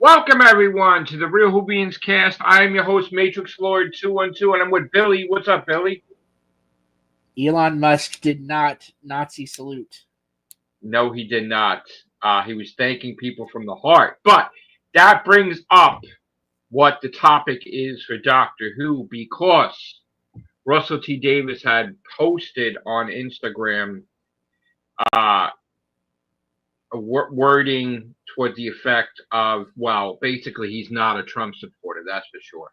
Welcome everyone to the Real Whovians cast. I am your host, Matrix Lord 212, and I'm with Billy. What's up, Billy? Elon Musk did not Nazi salute. No, he did not. He was thanking people from the heart. But that brings up what the topic is for Doctor Who, because Russell T. Davis had posted on Instagram uh, wording toward the effect of, well, basically he's not a Trump supporter, that's for sure,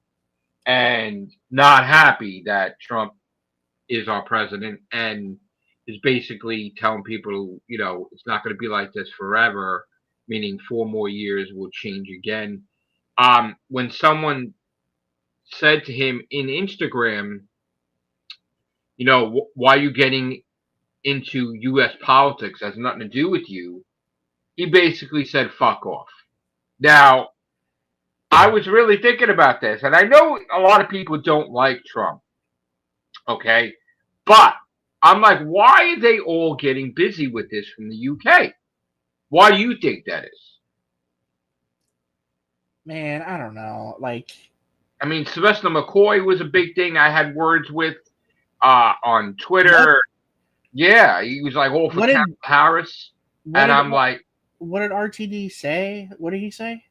and not happy that Trump is our president, and is basically telling people, it's not going to be like this forever, meaning 4 more years will change again. When someone said to him in Instagram, why are you getting into U.S. politics? It has nothing to do with you. He basically said, fuck off. Now, I was really thinking about this, and I know a lot of people don't like Trump, okay? But I'm like, why are they all getting busy with this from the UK? Why do you think that is? Man, I don't know. I mean, Sylvester McCoy was a big thing. I had words with on Twitter. What? Yeah, he was like all for What did Kamala Harris, what and did I'm like, what did RTD say? What did he say?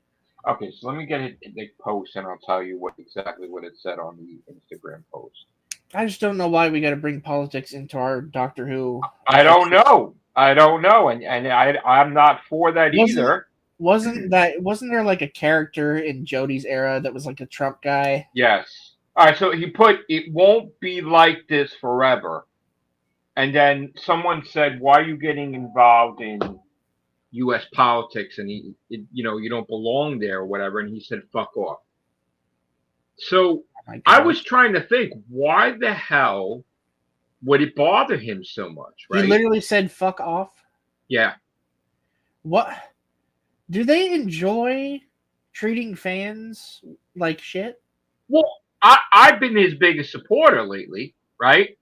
okay, so let me get it the post, and I'll tell you exactly what it said on the Instagram post. I just don't know why we got to bring politics into our Doctor Who. I don't know. I don't know, and I'm not for that Wasn't either. wasn't there like a character in Jodie's era that was like a Trump guy? Yes. All right. So he put, it won't be like this forever. And then someone said, why are you getting involved in U.S. politics? And you don't belong there or whatever. And he said, fuck off. So Oh my I God. was trying to think, why the hell would it bother him so much, He right? literally said "fuck off." Yeah. What? Do they enjoy treating fans like shit? Well, I've been his biggest supporter lately, right?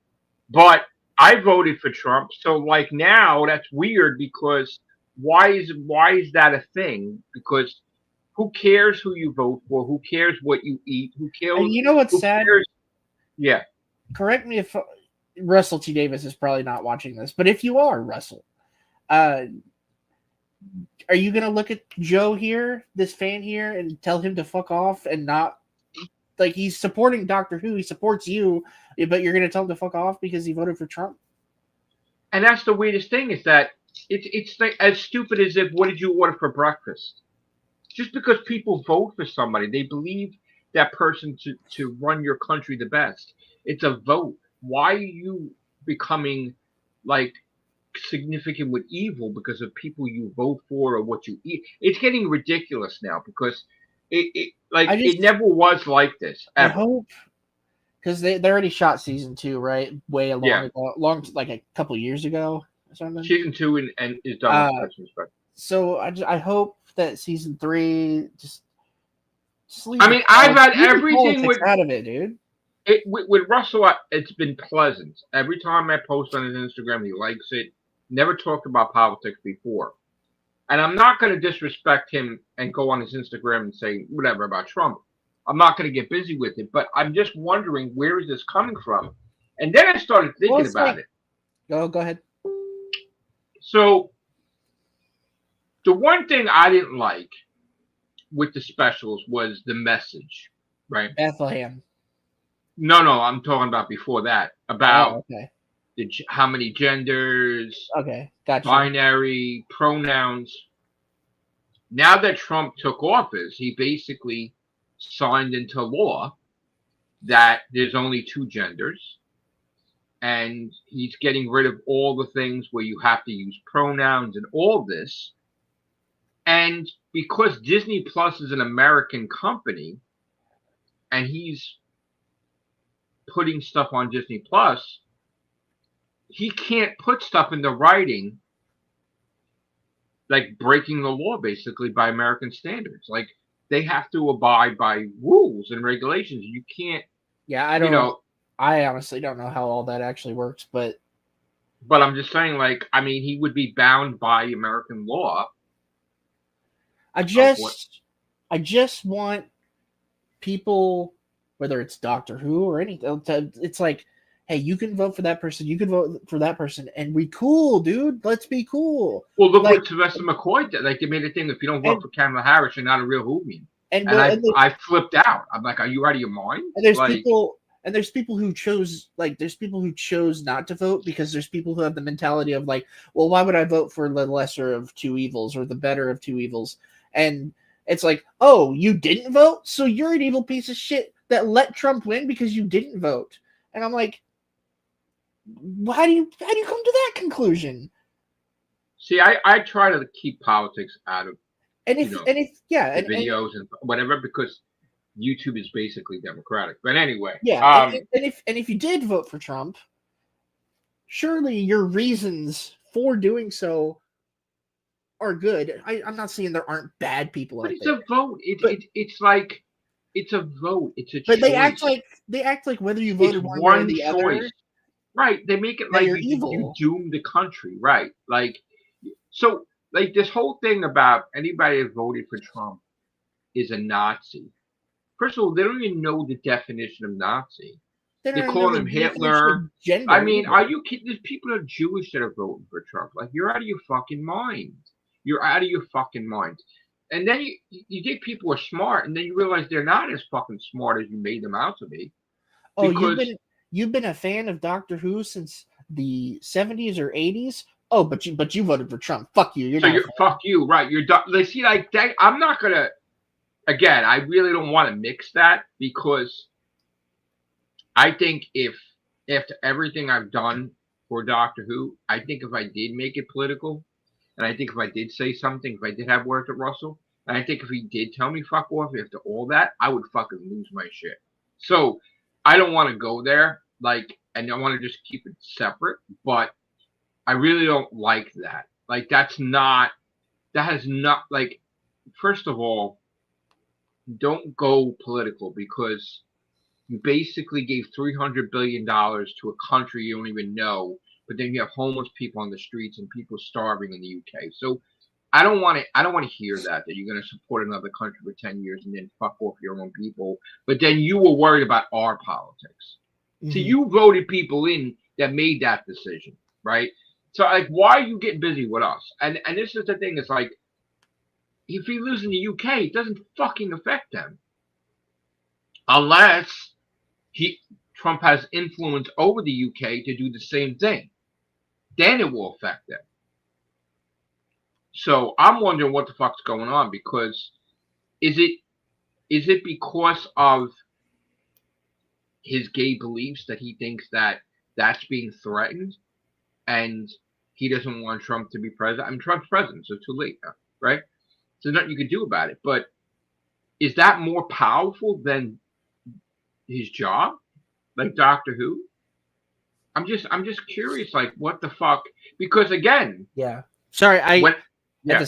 But I voted for Trump, so like now that's weird because why is that a thing? Because who cares who you vote for? Who cares what you eat? Who And cares? you know what's Who sad? cares? Yeah. Correct me if Russell T Davis is probably not watching this, but if you are, Russell, uh, are you gonna look at Joe here, this fan here, and tell him to fuck off and not like he's supporting Doctor Who, he supports you, but you're gonna tell him to fuck off because he voted for Trump? And that's the weirdest thing is that it's like as stupid as if, what did you order for breakfast? Just because people vote for somebody, they believe that person to run your country the best. It's a vote. Why are you becoming like significant with evil because of people you vote for or what you eat? It's getting ridiculous now because it never was like this I ever. hope because they already shot season 2, right? Way Yeah, long like a couple years ago or something. season two and is done Uh, with Christmas, but so I hope that season 3 just leave I the mean, I've had leave the everything politics out of it, dude. with Russell. It's been pleasant. Every time I post on his Instagram, he likes it. Never talked about politics before, and I'm not going to disrespect him and go on his Instagram and say whatever about Trump. I'm not going to get busy with it, but I'm just wondering, where is this coming from? And then I started Well, thinking it's about like it. go ahead. So the one thing I didn't like with the specials was the message, right? Bethlehem. No, I'm talking about before that, about Oh, okay. how many genders, Okay, gotcha. binary pronouns. Now that Trump took office, he basically signed into law that there's only two genders, and he's getting rid of all the things where you have to use pronouns and all this. And because Disney Plus is an American company and he's putting stuff on Disney Plus, he can't put stuff in the writing like breaking the law basically by American standards. Like they have to abide by rules and regulations. You can't, Yeah, I honestly don't know how all that actually works, but but I'm just saying, like, I mean, he would be bound by American law I of what. just I just want people, whether it's Doctor Who or anything, it's like, hey, you can vote for that person, you can vote for that person, and we cool, dude. Let's be cool. Well, look Like, what Sylvester McCoy did. Like, they made a thing: if you don't vote and for Kamala Harris, you're not a real Whovian. and And well, I flipped out. I'm like, are you out of your mind? and there's Like, people who chose, like, there's people who chose not to vote because there's people who have the mentality of like, well, why would I vote for the lesser of two evils or the better of two evils? And it's like, oh, you didn't vote, so you're an evil piece of shit that let Trump win because you didn't vote. And I'm like, how do you come to that conclusion? see, I try to keep politics out of And if the videos and whatever, because YouTube is basically democratic. But anyway, and if you did vote for Trump, surely your reasons for doing so are good. I'm not saying there aren't bad people out there. But it's a vote. It's like, it's a vote. It's a But choice. they act like whether you voted It's one way or one the choice. other, Right. They make it that like you're you evil. doom the country. Right. Like, so, like, this whole thing about anybody that voted for Trump is a Nazi. First of all, they don't even know the definition of Nazi. They They're don't know calling the him definition Hitler. of gender I mean, either. are you kidding? There's people that are Jewish that are voting for Trump. Like, you're out of your fucking mind. You're out of your fucking mind. And then you think people are smart, and then you realize they're not as fucking smart as you made them out to be. Oh, Because you've been a fan of Doctor Who since the 70s or 80s? Oh, but you voted for Trump. Fuck you. You're so not a you're fan. fuck you, right? You're done. Like, see, like that, I'm not gonna. Again, I really don't want to mix that, because I think if after everything I've done for Doctor Who, I think if I did make it political, and I think if I did say something, if I did have worked at Russell, and I think if he did tell me fuck off after all that, I would fucking lose my shit. So I don't want to go there, like, and I want to just keep it separate. But I really don't like that. Like, that has not, like, first of all, don't go political, because you basically gave $300 billion to a country you don't even know, but then you have homeless people on the streets and people starving in the UK. So I don't want to hear that you're going to support another country for 10 years and then fuck off your own people. But then you were worried about our politics. Mm-hmm. So you voted people in that made that decision, right? So, like, why are you getting busy with us? And this is the thing. It's like, if he lives in the UK, it doesn't fucking affect them, unless Trump has influence over the UK to do the same thing. Then it will affect them. So I'm wondering what the fuck's going on, because is it because of his gay beliefs that he thinks that that's being threatened, and he doesn't want Trump to be president? I mean, Trump's president, so too late now, right? So there's nothing you can do about it. But is that more powerful than his job, like Doctor Who? I'm just curious, like, what the fuck? Because again, yeah. Sorry, yeah.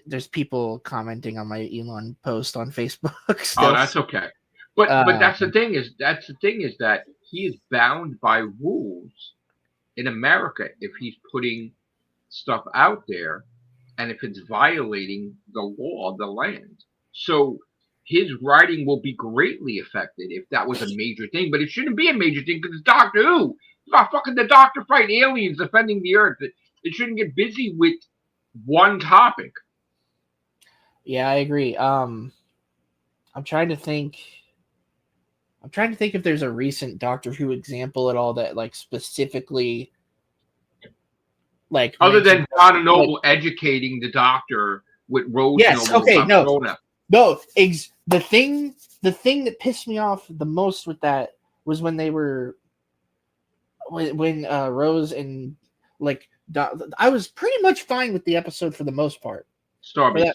There's people commenting on my Elon post on Facebook. Still. Oh, that's okay. But that's the thing is that he is bound by rules in America if he's putting stuff out there, and if it's violating the law of the land. So his writing will be greatly affected if that was a major thing. But it shouldn't be a major thing, because it's Doctor Who. It's not fucking the Doctor fighting aliens defending the Earth. It shouldn't get busy with one topic. Yeah, I agree. I'm trying to think if there's a recent Doctor Who example at all that, like, specifically, like, other than Donna Noble educating the Doctor with Rose Noble. Okay, no. The thing that pissed me off the most with that was when Rose and, like, I was pretty much fine with the episode for the most part. Starbeast.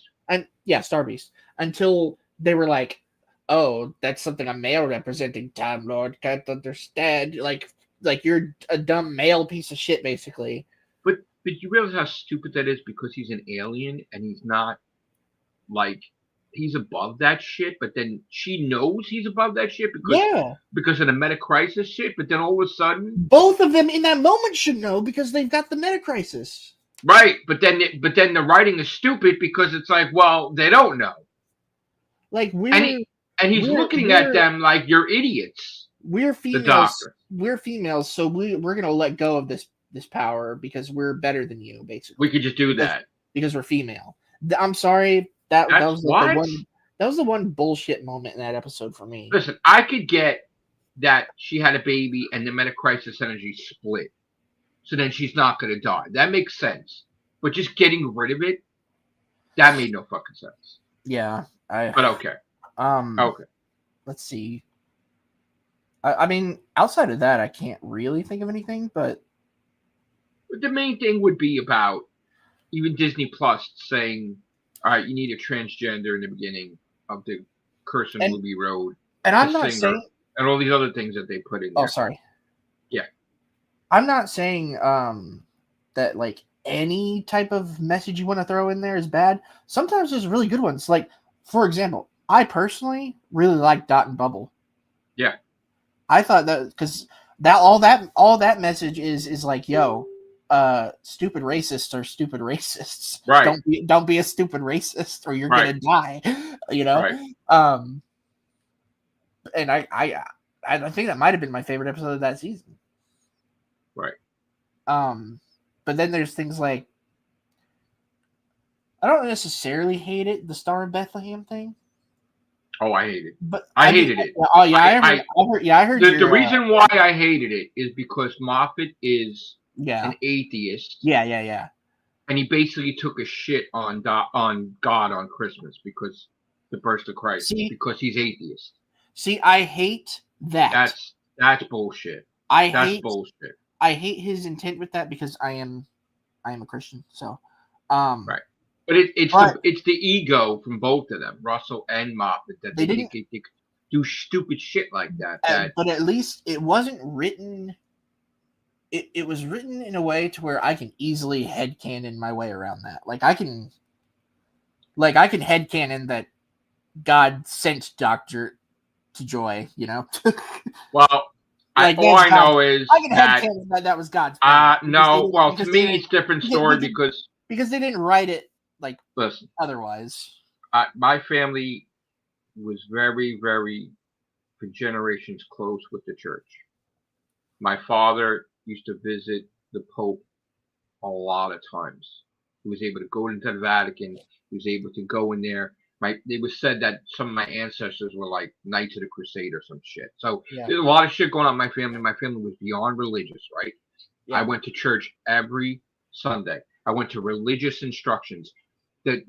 Starbeast. Until they were like, oh, that's something a male representing Time Lord can't understand. Like you're a dumb male piece of shit, basically. But you realize how stupid that is, because he's an alien and he's not, like, he's above that shit, but then she knows he's above that shit because of the meta crisis shit, but then all of a sudden both of them in that moment should know, because they've got the meta crisis. Right, but then the writing is stupid, because it's like, well, they don't know. Like and he's looking at them like you're idiots. We're The females. doctor. We're females, so we're gonna let go of this power because we're better than you, basically. We could just do that because we're female. I'm sorry that was the what? one. That was the one bullshit moment in that episode for me. Listen, I could get that she had a baby and the meta-crisis energy split. So then she's not going to die. That makes sense. But just getting rid of it, that made no fucking sense. Yeah. But okay. Okay. Let's see. I mean, outside of that, I can't really think of anything, but the main thing would be about even Disney Plus saying, all right, you need a transgender in the beginning of the Curse of Ruby Road. And I'm not saying... And all these other things that they put in there. Oh, sorry. Yeah. I'm not saying that, like, any type of message you want to throw in there is bad. Sometimes there's really good ones. Like, for example, I personally really like Dot and Bubble. Yeah. I thought that because all that message is like, yo, stupid racists are stupid racists. Right. Don't be a stupid racist or you're gonna die. You know? Right. And I think that might have been my favorite episode of that season. Right. But then there's things like, I don't necessarily hate it, the Star of Bethlehem thing. Oh, I hate it. But I hated it. Oh yeah, I heard. The reason why I hated it is because Moffat is an atheist. Yeah. And he basically took a shit on God on Christmas because the birth of Christ because he's atheist. See, I hate that. That's bullshit. Bullshit. I hate his intent with that because I am a Christian. So, right. But it's the ego from both of them, Russell and Moffat, that they do stupid shit like that. But at least it wasn't written. It was written in a way to where I can easily headcanon my way around that. Like I can headcanon that God sent Dr. to Joy, you know? Well, like, all I know is I can headcanon that was God's plan. No, well, to me it's a different story because they didn't write it like listen. Otherwise, my family was very, very, for generations, close with the church. My father used to visit the Pope a lot of times. He was able to go into the Vatican. He was able to go in there. It was said that some of my ancestors were like Knights of the Crusade or some shit. So there's a lot of shit going on in my family. My family was beyond religious, right? Yeah. I went to church every Sunday. I went to religious instructions. The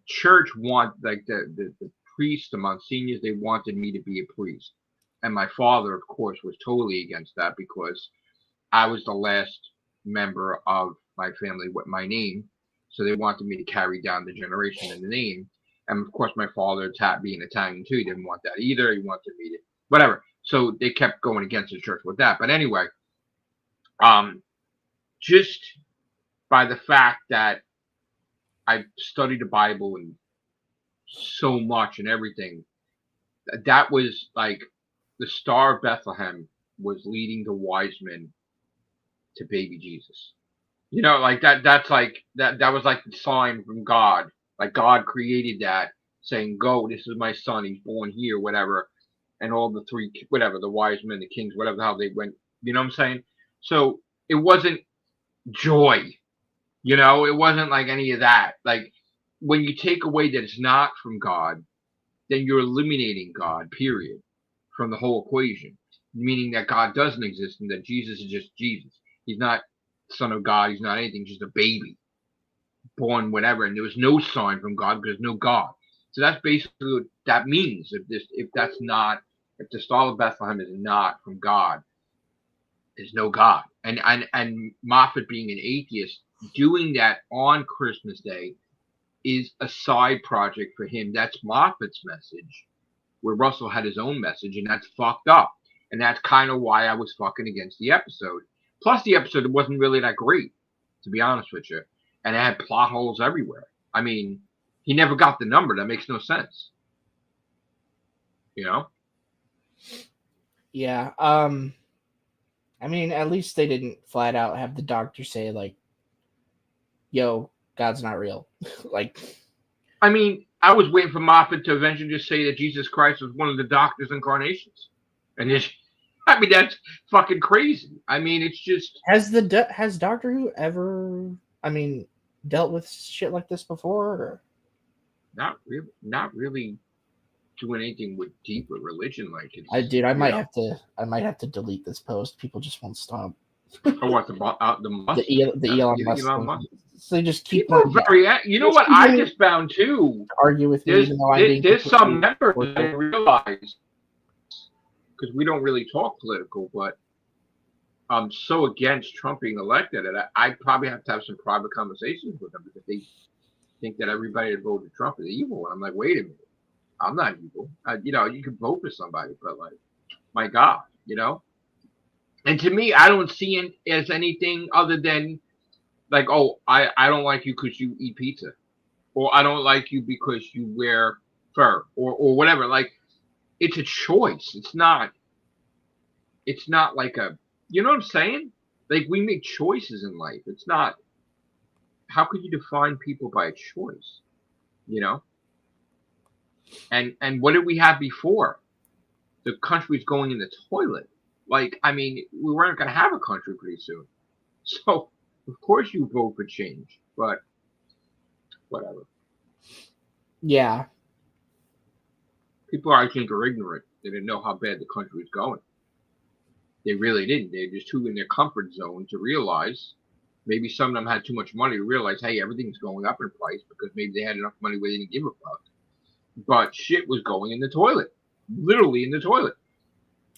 church the priests, the monsignors, they wanted me to be a priest. And my father, of course, was totally against that because I was the last member of my family with my name. So they wanted me to carry down the generation and the name. And of course, my father, being Italian too, didn't want that either. He wanted me to, whatever. So they kept going against the church with that. But anyway, just by the fact that I studied the Bible and so much and everything, that was like the Star of Bethlehem was leading the wise men to baby Jesus. You know, like that's like that was like the sign from God. Like God created that, saying, go, this is my son, he's born here, whatever. And all the three, whatever, the wise men, the kings, whatever the hell they went, you know what I'm saying? So it wasn't joy, you know, it wasn't like any of that. Like when you take away that it's not from God, then you're eliminating God, period, from the whole equation. Meaning that God doesn't exist and that Jesus is just Jesus. He's not son of God, he's not anything, just a baby. Born whatever, and there was no sign from God because there's no God. So that's basically what that means. If the Star of Bethlehem is not from God, there's no God. And Moffat being an atheist, doing that on Christmas Day is a side project for him. That's Moffat's message, where Russell had his own message, and that's fucked up. And that's kind of why I was fucking against the episode. Plus, the episode wasn't really that great, to be honest with you. And it had plot holes everywhere. I mean, he never got the number. That makes no sense. You know? Yeah. I mean, at least they didn't flat out have the doctor say, like, yo, God's not real. Like, I mean, I was waiting for Moffat to eventually just say that Jesus Christ was one of the Doctor's incarnations, and it's, I mean, that's fucking crazy. I mean, it's just Has Doctor Who ever, I mean, dealt with shit like this before? Or? not really doing anything with deeper religion like it's. I might have to delete this post. People just won't stop. Or what the Musk? The Elon Musk. Elon Musk. So they just keep People are very. You know what I just found too. Argue with me, even though I'm being There's some members that I realize, because we don't really talk political, but I'm so against Trump being elected, and I probably have to have some private conversations with them because they think that everybody that voted Trump is evil, and I'm like, wait a minute, I'm not evil. You know, you can vote for somebody, but like, my God, you know. And to me, I don't see it as anything other than like, oh, I don't like you because you eat pizza, or I don't like you because you wear fur, or whatever. Like, it's a choice. It's not like a, you know what I'm saying? Like, we make choices in life. It's not, how could you define people by a choice? You know? And what did we have before? The country's going in the toilet. Like, I mean, we weren't going to have a country pretty soon. So, of course you vote for change, but whatever. Yeah. People, I think, are ignorant. They didn't know how bad the country was going. They really didn't. They're just too in their comfort zone to realize. Maybe some of them had too much money to realize, hey, everything's going up in price because maybe they had enough money where they didn't give a fuck. But shit was going in the toilet. Literally in the toilet.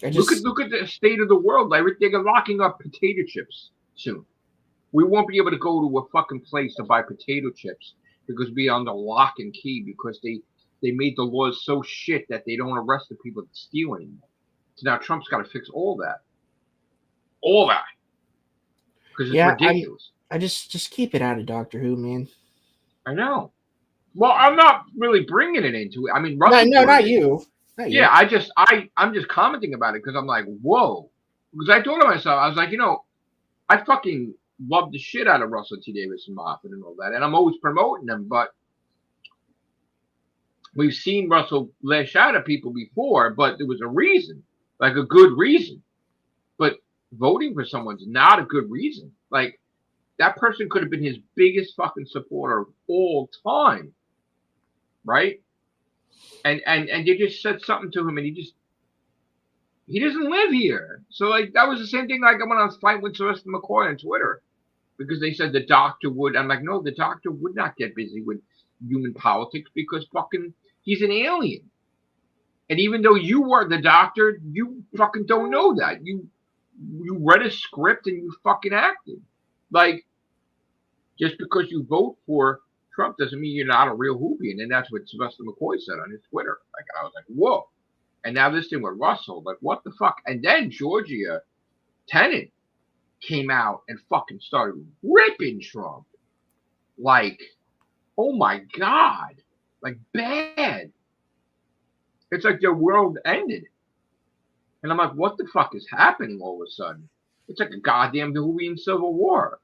Look at the state of the world. Like, they're locking up potato chips soon. We won't be able to go to a fucking place to buy potato chips because we're under lock and key because they made the laws so shit that they don't arrest the people that steal anymore. So now Trump's got to fix all that. All that. Because it's ridiculous. I just keep it out of Doctor Who, man. I know. Well, I'm not really bringing it into it. I mean, Russell. No, not you. Yeah, I'm just commenting about it because I'm like, whoa. Because I thought to myself, I was like, you know, I fucking love the shit out of Russell T. Davis and Moffat and all that, and I'm always promoting them, but we've seen Russell lash out at people before, but there was a reason, like a good reason. But voting for someone's not a good reason. Like, that person could have been his biggest fucking supporter of all time, right? And they just said something to him, and he doesn't live here. So, like, that was the same thing like when I was fighting with Sylvester McCoy on Twitter because they said the doctor would. I'm like, no, the doctor would not get busy with human politics because fucking he's an alien. And even though you were the doctor, you fucking don't know that. You read a script and you fucking acted. Like, just because you vote for Trump doesn't mean you're not a real Whovian. And that's what Sylvester McCoy said on his Twitter. Like, I was like, whoa. And now this thing with Russell, like, what the fuck? And then Georgia Tennant came out and fucking started ripping Trump. Like, oh my God. Like, bad. It's like their world ended. And I'm like, what the fuck is happening all of a sudden? It's like a goddamn Whovian Civil War.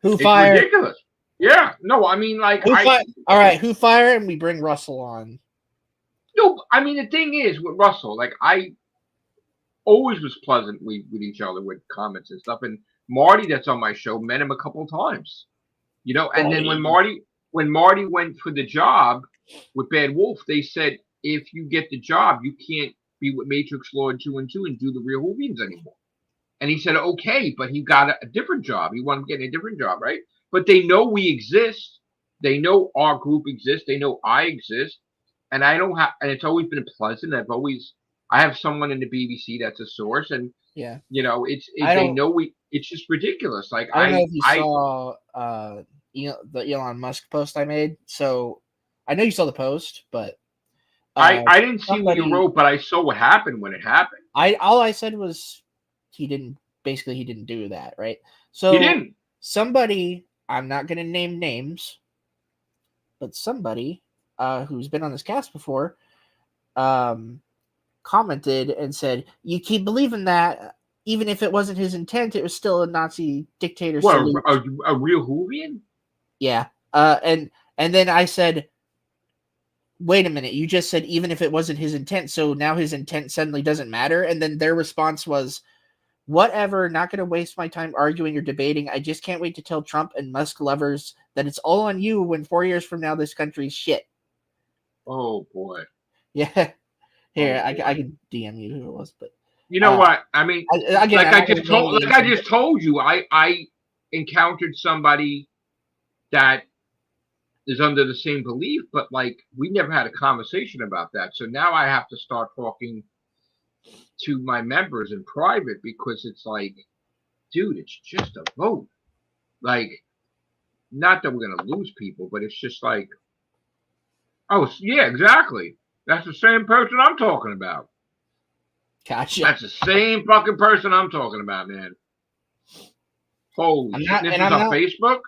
Who fired? It's ridiculous. Yeah. No, I mean, like, all right, who fired? And we bring Russell on. No, I mean, the thing is with Russell, like, I always was pleasant with each other with comments and stuff. And Marty, that's on my show, met him a couple of times, you know. And then when Marty went for the job with Bad Wolf, they said, if you get the job, you can't be with Matrix Lord 2 and 2 and do the Real Whovians anymore. And he said, okay, but he got a different job. He wanted to get a different job, right? But they know we exist. They know our group exists. They know I exist. And I don't have, and it's always been pleasant. I have someone in the BBC that's a source, and yeah, you know, they know it's just ridiculous. Like, I don't know if you saw the Elon Musk post I made. So I know you saw the post, but I didn't see what you wrote, but I saw what happened when it happened. All I said was he didn't do that, right? So he didn't. Somebody, I'm not going to name names, but somebody who's been on this cast before commented and said, you keep believing that even if it wasn't his intent, it was still a Nazi dictator. What, a real Whovian? Yeah. And then I said, wait a minute, you just said even if it wasn't his intent, so now his intent suddenly doesn't matter? And then their response was, whatever, not going to waste my time arguing or debating. I just can't wait to tell Trump and Musk lovers that it's all on you when 4 years from now this country's shit. Oh, boy. Yeah. Here, Oh, I can DM you who it was, but you know what? I mean, again, I just told you, I encountered somebody that is under the same belief, but like we never had a conversation about that. So now I have to start talking to my members in private because it's like, dude, it's just a vote. Like, not that we're gonna lose people, but it's just like, oh yeah, exactly. That's the same person I'm talking about. Gotcha. That's the same fucking person I'm talking about, man. Holy shit! This is on Facebook.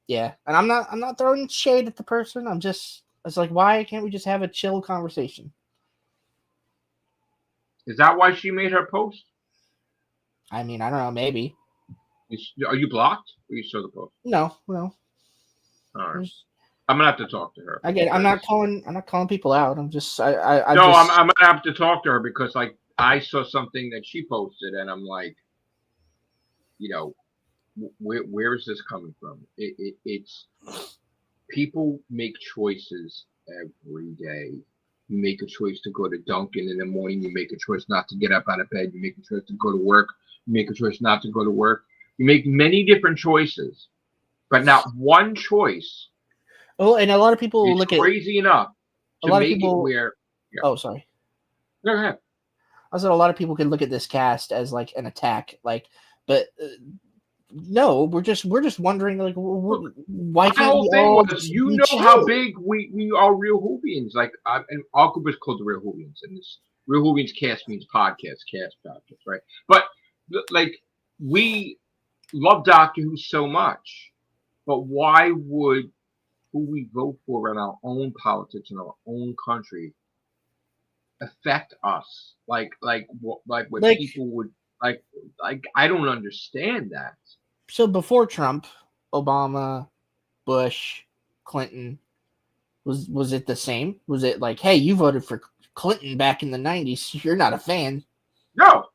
Yeah, and I'm not throwing shade at the person. It's like, why can't we just have a chill conversation? Is that why she made her post? I mean, I don't know, maybe. Are you blocked? Or you saw the post? No. All right. I'm gonna have to talk to her. Again, I'm not calling people out. I'm gonna have to talk to her because like I saw something that she posted and I'm like, you know, where is this coming from? It's people make choices every day. You make a choice to go to Dunkin' in the morning. You make a choice not to get up out of bed. You make a choice to go to work. You make a choice not to go to work. You make many different choices, but not one choice. Oh, and a lot of people look at crazy enough to make it where. Yeah. Oh, sorry. Go ahead. I said a lot of people can look at this cast as like an attack, like, but no, we're just wondering like why can't we all? You know how big we are, real Whovians. Like, and our group is called the Real Whovians, and this Real Whovians cast means podcast, right? But like, we love Doctor Who so much, but why would who we vote for in our own politics in our own country affect us? Like what people would like. I don't understand that. So before Trump, Obama, Bush, Clinton, was it the same? Was it like, hey, you voted for Clinton back in the 90s, you're not a fan? No,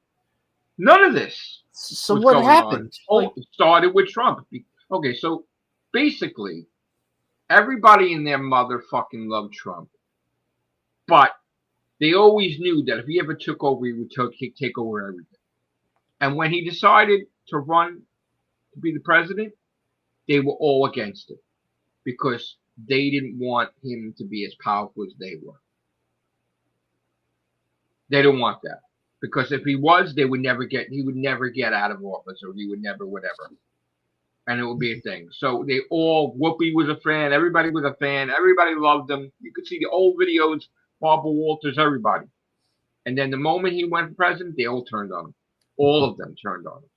none of this. So what happened? It started with Trump. Okay, so basically, everybody and their mother fucking loved Trump, but they always knew that if he ever took over, he would take over everything. And when he decided to run to be the president, they were all against it because they didn't want him to be as powerful as they were. They don't want that because if he was, he would never get out of office, or he would never whatever, and it would be a thing. So they all, Whoopi was a fan, everybody was a fan, everybody loved him. You could see the old videos, Barbara Walters, everybody. And then the moment he went for president, they all turned on him. All of them turned on him.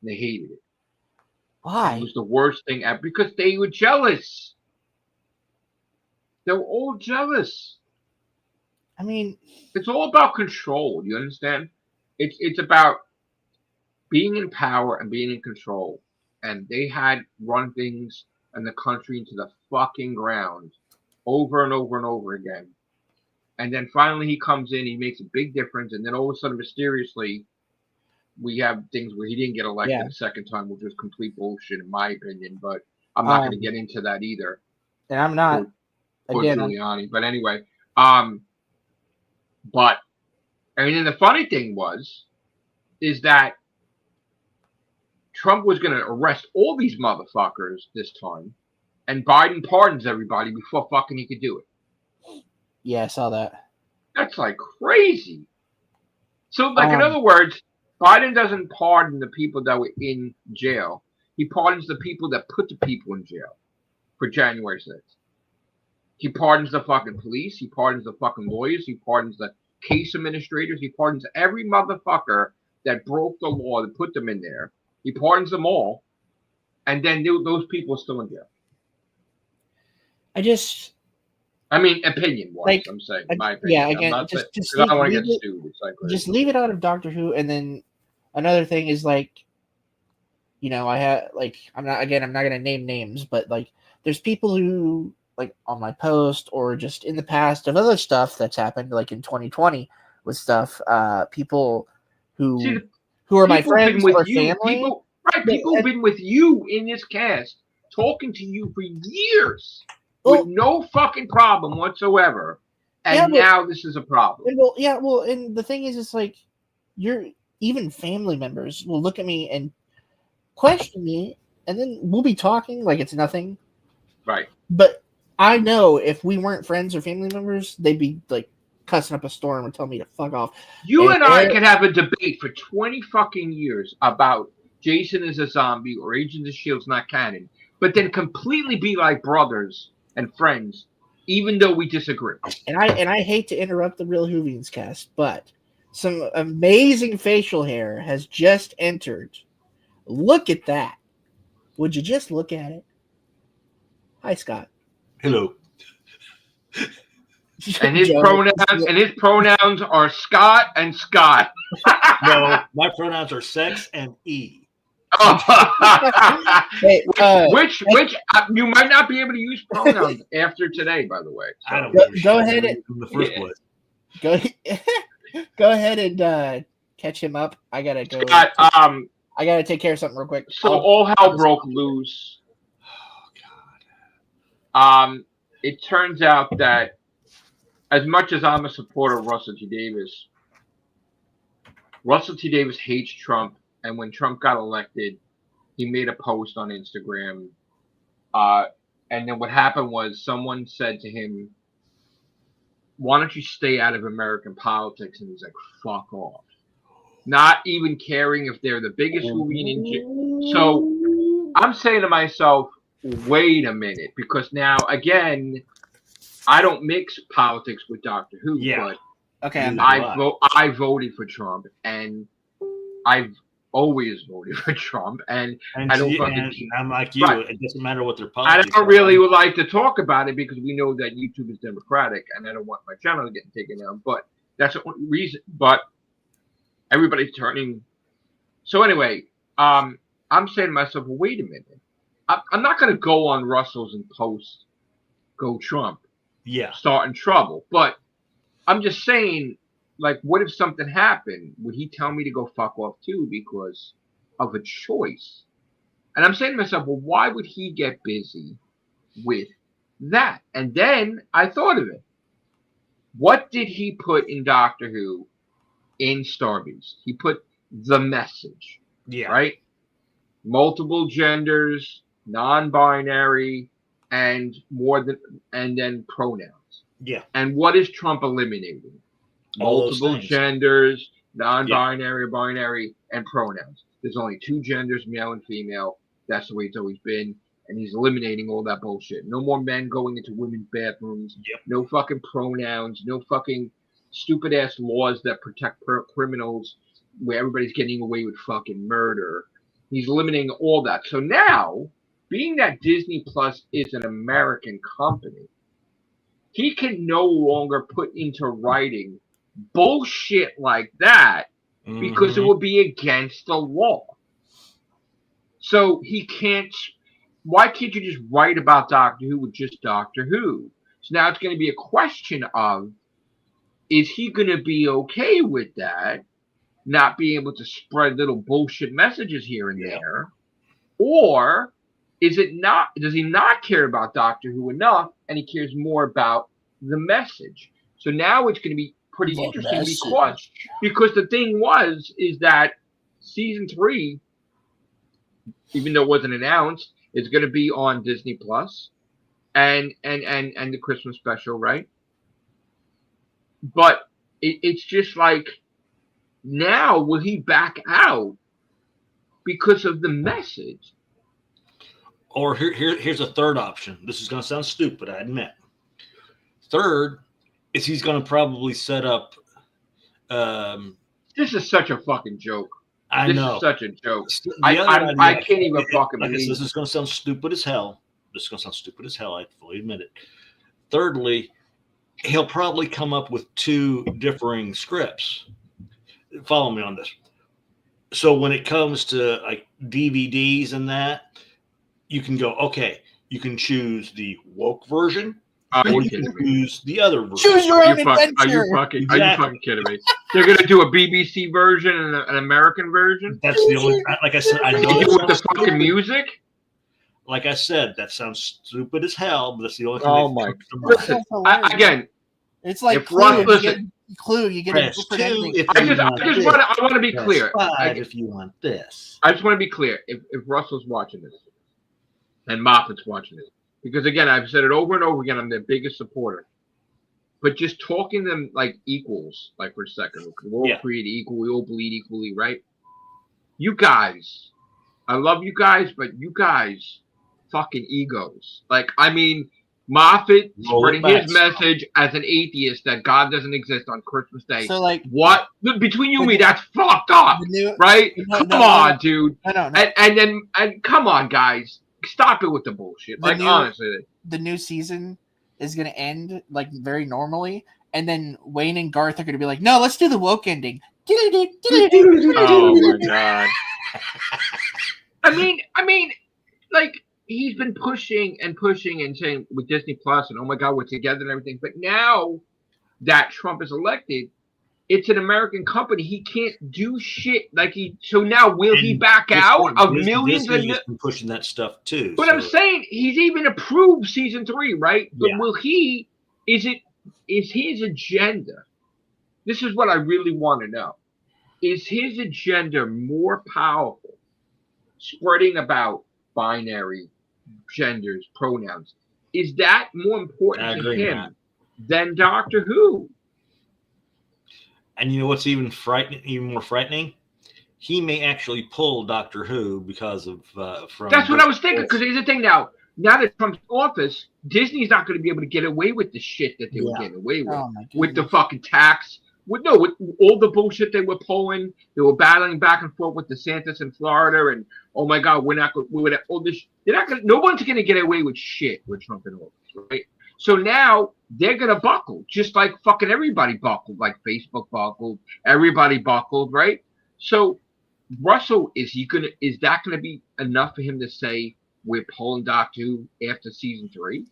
They hated it. Why? It was the worst thing ever because they were jealous. They were all jealous. I mean, it's all about control. You understand? It's about being in power and being in control. And they had run things and the country into the fucking ground over and over and over again. And then finally he comes in, he makes a big difference, and then all of a sudden, mysteriously, we have things where he didn't get elected a second time, which was complete bullshit in my opinion, but I'm not going to get into that either. And I'm not. Or Giuliani. But anyway, and then the funny thing is that Trump was going to arrest all these motherfuckers this time, and Biden pardons everybody before fucking he could do it. Yeah, I saw that. That's like crazy. So, like, in other words, Biden doesn't pardon the people that were in jail. He pardons the people that put the people in jail for January 6th. He pardons the fucking police. He pardons the fucking lawyers. He pardons the case administrators. He pardons every motherfucker that broke the law that put them in there. He pardons them all. And then those people are still in jail. Opinion-wise, like, I'm saying, my opinion. Yeah, again, I don't want to get sued. Just leave it out of Doctor Who, and then another thing is like, You know, I had like I'm not gonna name names, but like there's people who like on my post or just in the past of other stuff that's happened like in 2020 with stuff, people See, who the are my people been friends with or you. family. People been with you in this cast, talking to you for years with Well, no fucking problem whatsoever. yeah, And now this is a problem. and the thing is, it's like you're even family members will look at me and question me, and then we'll be talking like it's nothing. Right. But I know if we weren't friends or family members, they'd be like cussing up a storm and telling me to fuck off. You And and I could have a debate for 20 fucking years about Jason is a zombie or Agents of Shield's not canon, but then completely be like brothers and friends, even though we disagree. I hate to interrupt the Real Whovians cast, but some amazing facial hair has just entered. Look at that. Would you just look at it? Hi, Scott. Hello. And his Joe, pronouns are Scott and Scott. No, my pronouns are sex and E. Hey, which you might not be able to use pronouns after today, by the way. So. I don't give a shit. Go ahead in the first place. Go ahead and catch him up. I gotta go. Scott, I gotta take care of something real quick. So all hell broke loose. Oh God. It turns out that as much as I'm a supporter of Russell T. Davis, Russell T. Davis hates Trump, and when Trump got elected, he made a post on Instagram, and then what happened was someone said to him, "Why don't you stay out of American politics?" And he's like, "Fuck off," not even caring if they're the biggest Whovian. So I'm saying to myself, wait a minute, because now again, I don't mix politics with Doctor Who, but okay, I voted for Trump, and I've always voted for Trump, and I don't fucking. I'm like you. Right. It doesn't matter what their politics. I don't really would like to talk about it because we know that YouTube is democratic, and I don't want my channel getting taken down. But that's the only reason. But everybody's turning. So anyway, I'm saying to myself, well, wait a minute. I'm not going to go on Russell's and post "Go Trump." Yeah. Starting trouble. But I'm just saying, like, what if something happened? Would he tell me to go fuck off too because of a choice? And I'm saying to myself, well, why would he get busy with that? And then I thought of it. What did he put in Doctor Who in Starbeast? He put the message. Yeah. Right? Multiple genders, non-binary, and then pronouns. Yeah. And what is Trump eliminating? Multiple genders, non-binary, binary, and pronouns. There's only two genders, male and female. That's the way it's always been. And he's eliminating all that bullshit. No more men going into women's bathrooms. Yep. No fucking pronouns. No fucking stupid ass laws that protect criminals where everybody's getting away with fucking murder. He's eliminating all that. So now, being that Disney Plus is an American company, he can no longer put into writing bullshit like that because it will be against the law. So he can't. Why can't you just write about Doctor Who with just Doctor Who? So now it's going to be a question of, is he going to be okay with that? Not being able to spread little bullshit messages here and there, or is it not? Does he not care about Doctor Who enough, and he cares more about the message? So now it's going to be pretty interesting because the thing is that season 3, even though it wasn't announced, is going to be on Disney Plus, and the Christmas special, right? But it's just like, now will he back out because of the message? Or here's a third option. This is going to sound stupid, I admit. Third is he's going to probably set up. This is such a fucking joke. I know. This is such a joke. I can't even fucking believe this is going to sound stupid as hell. I fully admit it. Thirdly, he'll probably come up with 2 differing scripts. Follow me on this. So when it comes to like DVDs and that, you can go, okay, you can choose the woke version, Are or you you kidding can me? choose the other version. Choose your Are own you, are adventure. you fucking Exactly. kidding me? They're gonna do a BBC version and an American version. That's the only, like I said, I know With that the sounds fucking stupid. music. Like I said, that sounds stupid as hell, but that's the only thing Oh that my comes to mind. Listen, again, It's like if Clue. Russ- You listen. get Clue. You get a Press different 2 ending. if I you just want this. want to be Press clear. 5 if you want this. I just want to be clear. If Russell's watching this and Moffat's watching this, because again, I've said it over and over again, I'm their biggest supporter. But just talking them like equals, like for a second, we're all created equal, we all bleed equally, right? You guys, I love you guys, but you guys, fucking egos. Like, I mean, Moffat spreading his message as an atheist that God doesn't exist on Christmas Day. So, like, what? Between you and me, that's fucked up, right? Come on, dude. No. And come on, guys, stop it with the bullshit. Honestly, the new season is going to end like very normally, and then Wayne and Garth are going to be like, "No, let's do the woke ending." Oh my god! I mean, like he's been pushing and saying with Disney Plus and oh my god, we're together and everything. But now that Trump is elected, it's an American company. He can't do shit like he. So now will he back out of millions? Disney has been pushing that stuff too. But I'm saying he's even approved season 3, right? But will he? Is his agenda? This is what I really want to know. Is his agenda more powerful, spreading about binary genders, pronouns? Is that more important to him than Doctor Who? And you know what's even more frightening? He may actually pull Doctor Who because of from. That's what I was thinking. Because here's the thing now. Now that Trump's in office, Disney's not going to be able to get away with the shit that they were getting away with the fucking tax. With all the bullshit they were pulling. They were battling back and forth with DeSantis in Florida, and oh my god, we're not going. All this. They're not going. No one's going to get away with shit with Trump in office, right? So now they're going to buckle, just like fucking everybody buckled, like Facebook buckled, everybody buckled, right? So Russell, is that going to be enough for him to say we're pulling Doctor Who after season 3?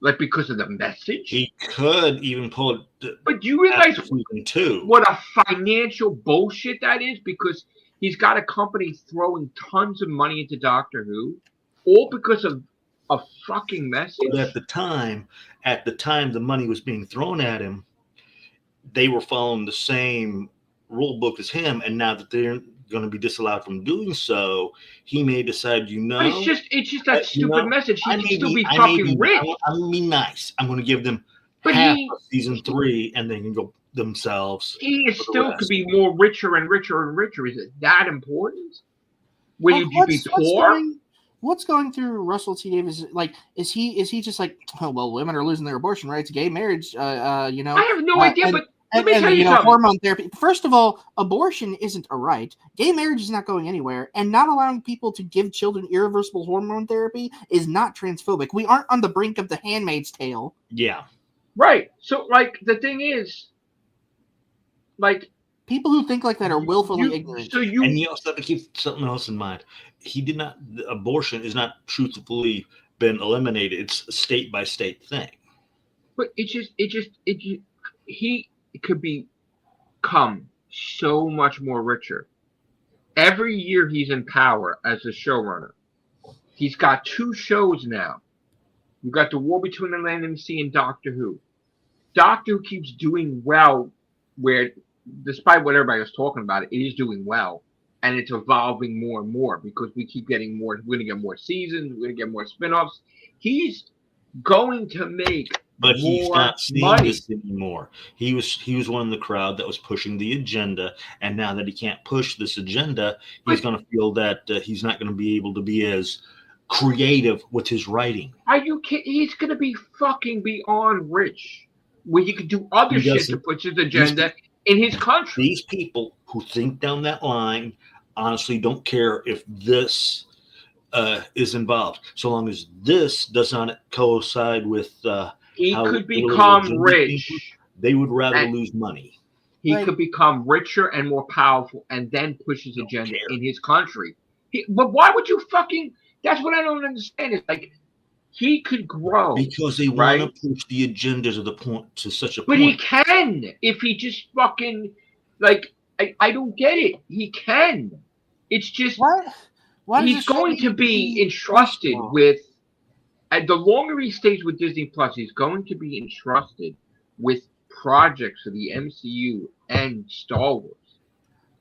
Like because of the message? He could even pull it. But do you realize season 2 what a financial bullshit that is? Because he's got a company throwing tons of money into Doctor Who, all because of a fucking message. But at the time the money was being thrown at him, they were following the same rule book as him, and now that they're going to be disallowed from doing so, he may decide, But it's just that stupid message. He can still be fucking rich. I'm going to be nice. I'm going to give them half of season 3, and they can go themselves. He still could be more richer and richer and richer. Is it that important? Will you be poor? What's going through Russell T Davis? Like, is he just like, oh well, women are losing their abortion rights, gay marriage? I have no idea, but. Let me tell you something. Hormone therapy. First of all, abortion isn't a right. Gay marriage is not going anywhere, and not allowing people to give children irreversible hormone therapy is not transphobic. We aren't on the brink of The Handmaid's Tale. Yeah. Right. So, like, the thing is, like, people who think like that are willfully ignorant. And you also have to keep something else in mind. Abortion is not truthfully been eliminated. It's a state by state thing. But he could become so much more richer. Every year he's in power as a showrunner. He's got 2 shows now. You've got The War Between the Land and the Sea and Doctor Who. Doctor Who keeps doing well, where despite what everybody was talking about, it is doing well. And it's evolving more and more because we keep getting more. We're going to get more seasons. We're going to get more spinoffs. He's going to make But he's not seeing money. this anymore. He was one in the crowd that was pushing the agenda, and now that he can't push this agenda, he's going to feel that he's not going to be able to be as creative with his writing. Are you kidding? He's going to be fucking beyond rich, where he could do other shit to push his agenda in his country. These people who think down that line honestly don't care if this is involved, so long as this does not coincide with. He could become rich. They would rather lose money. He could become richer and more powerful and then push his agenda in his country. But why would you fucking? That's what I don't understand. It's like he could grow Because they right, want to push the agenda to the point to such a but he point. can if he just fucking like. I don't get it. He can. It's just What? Why does he's this show going need to be entrusted personal? with. And the longer he stays with Disney Plus, he's going to be entrusted with projects for the MCU and Star Wars.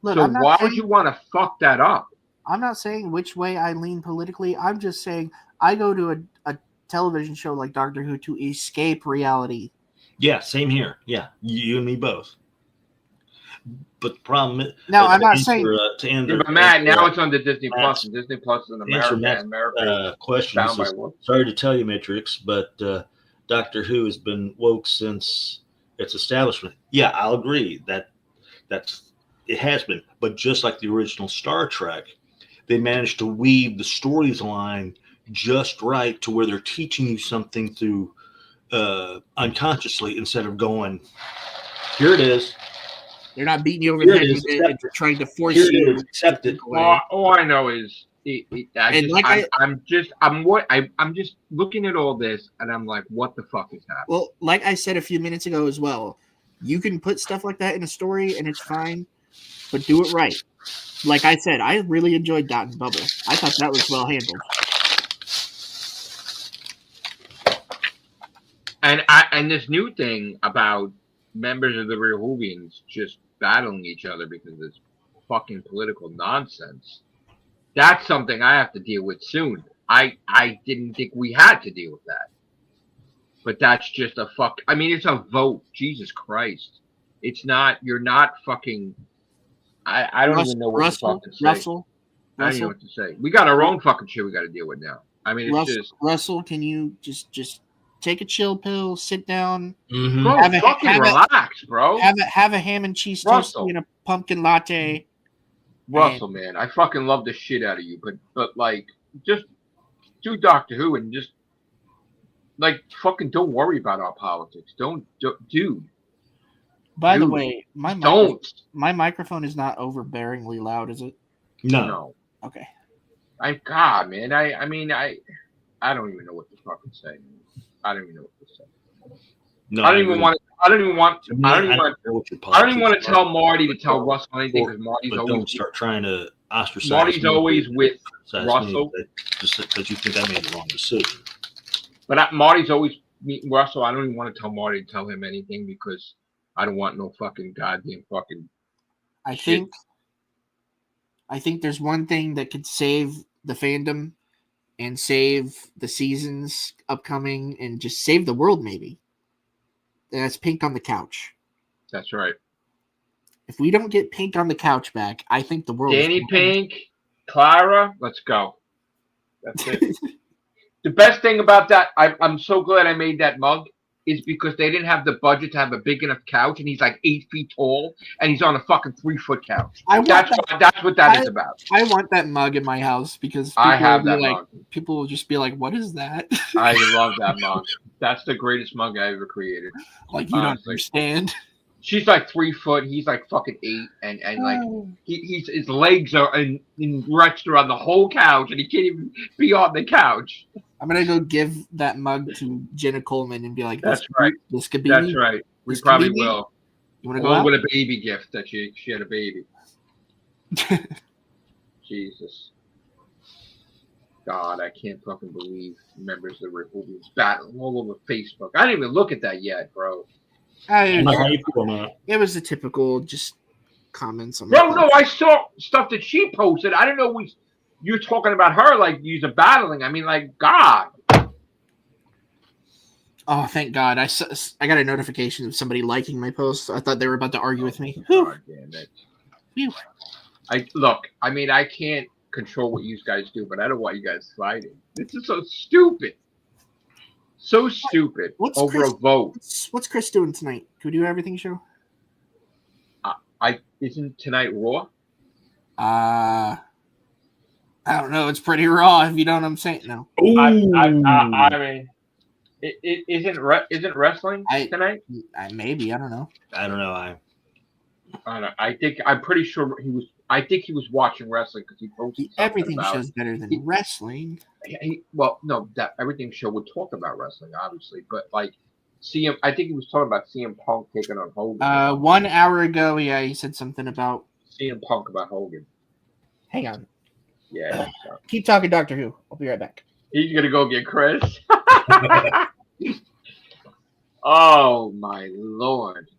Look, So why would you want to fuck that up? I'm not saying which way I lean politically. I'm just saying I go to a television show like Doctor Who to escape reality. Yeah, same here. Yeah, you and me both. But the problem is, Now, I'm not saying to answer, But Matt, now it's on the Disney Plus, and Disney Plus is in answer America. Matt's And America question. bound He by says, law. sorry to tell you, Matrix, but Doctor Who has been woke since its establishment. Yeah, I'll agree that it has been. But just like the original Star Trek, they managed to weave the storyline just right to where they're teaching you something through unconsciously instead of going, here it is. they're not beating you over Here the it head is, with it. accept They're trying to force Here it you is, accept to it. think away. All I know is I'm just looking at all this, and I'm like, what the fuck is happening? Well, like I said a few minutes ago as well, you can put stuff like that in a story and it's fine, but do it right. Like I said, I really enjoyed Dot and Bubble. I thought that was well handled. And this new thing about members of the real Whovians just battling each other because of this fucking political nonsense. That's something I have to deal with soon. I didn't think we had to deal with that. But that's just a fuck. I mean, it's a vote. Jesus Christ. It's not, you're not fucking. I don't even know what to fucking say. Russell, I don't know what to say. We got our own fucking shit we got to deal with now. I mean, it's just. Russell, can you just take a chill pill, sit down, Mm-hmm. Bro, fucking relax, bro. have a ham and cheese toastie and a pumpkin latte. Russell, man, I fucking love the shit out of you, but like, just do Doctor Who and just like fucking don't worry about our politics. Don't dude. By the way, my microphone is not overbearingly loud, is it? No. Okay. God, man, I mean I don't even know what to fucking say. I don't even know what to say. No, I don't even want to tell Marty to tell Russell anything because Marty's always don't start trying to ostracize. Marty's always with Russell, just because you think I made the wrong decision. But Marty's always meeting Russell. I don't even want to tell Marty to tell him anything because I don't want no fucking goddamn fucking. I think there's one thing that could save the fandom and save the seasons upcoming and just save the world, maybe. And that's Pink on the couch. That's right. If we don't get Pink on the couch back, I think the world. Danny Pink, Clara, let's go. That's it. The best thing about that, I'm so glad I made that mug, is because they didn't have the budget to have a big enough couch, and he's like 8 feet tall, and he's on a fucking 3-foot couch. That's what that is about. I want that mug in my house because I have that mug. People will just be like, "What is that?" I love that mug. That's the greatest mug I ever created. Like you don't understand. She's like 3 foot. He's like fucking 8, and like his legs are stretched around the whole couch, and he can't even be on the couch. I'm gonna go give that mug to Jenna Coleman and be like, "That's right. This could be That's me. right. We probably will." You want to go out with a baby gift that she had a baby. Jesus. God, I can't fucking believe members of the Whovians battling all over Facebook. I didn't even look at that yet, bro. It was the typical just comments on. No, I saw stuff that she posted. I didn't know you're talking about her like you're battling. I mean, like, God. Oh, thank God! I got a notification of somebody liking my post. I thought they were about to argue with me. God damn it! I mean, I can't control what you guys do, but I don't want you guys fighting. This is so stupid. So stupid. A vote. What's Chris doing tonight? Can we do everything show? Isn't tonight Raw? I don't know. It's pretty raw, if you know what I'm saying. No. I mean, isn't wrestling tonight? Maybe I don't know. I don't know. I don't know. I think I'm pretty sure I think he was watching wrestling because he posted something Everything about show's better than wrestling. well, no, that everything show would talk about wrestling, obviously, but like CM, I think he was talking about CM Punk taking on Hogan. 1 hour ago, yeah, he said something about. CM Punk about Hogan. Hang on. Yeah. So. Keep talking, Doctor Who. I'll be right back. He's gonna go get Chris. Oh my lord!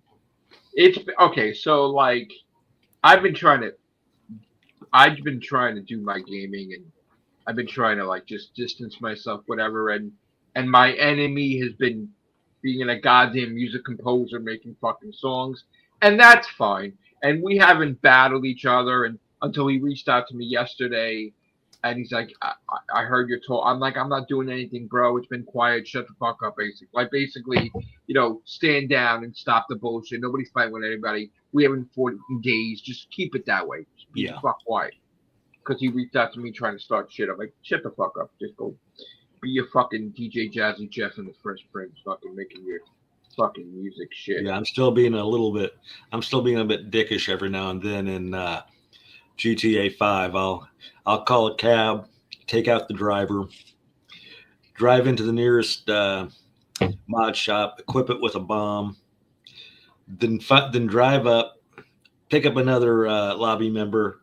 It's okay. So like, I've been trying to do my gaming, and I've been trying to like just distance myself, whatever. And my enemy has been being a goddamn music composer, making fucking songs, and that's fine. And we haven't battled each other, and until he reached out to me yesterday. And he's like, I heard your talk. I'm like, I'm not doing anything, bro. It's been quiet. Shut the fuck up, basically. Like, basically, stand down and stop the bullshit. Nobody's fighting with anybody. We haven't fought in days. Just keep it that way. Just be the fuck quiet. Because he reached out to me trying to start shit. I'm like, shut the fuck up. Just go be your fucking DJ Jazzy Jeff and the Fresh Prince, fucking making your fucking music shit. Yeah, I'm still being a bit dickish every now and then in GTA 5. I'll call a cab, take out the driver, drive into the nearest mod shop, equip it with a bomb, then drive up, pick up another lobby member,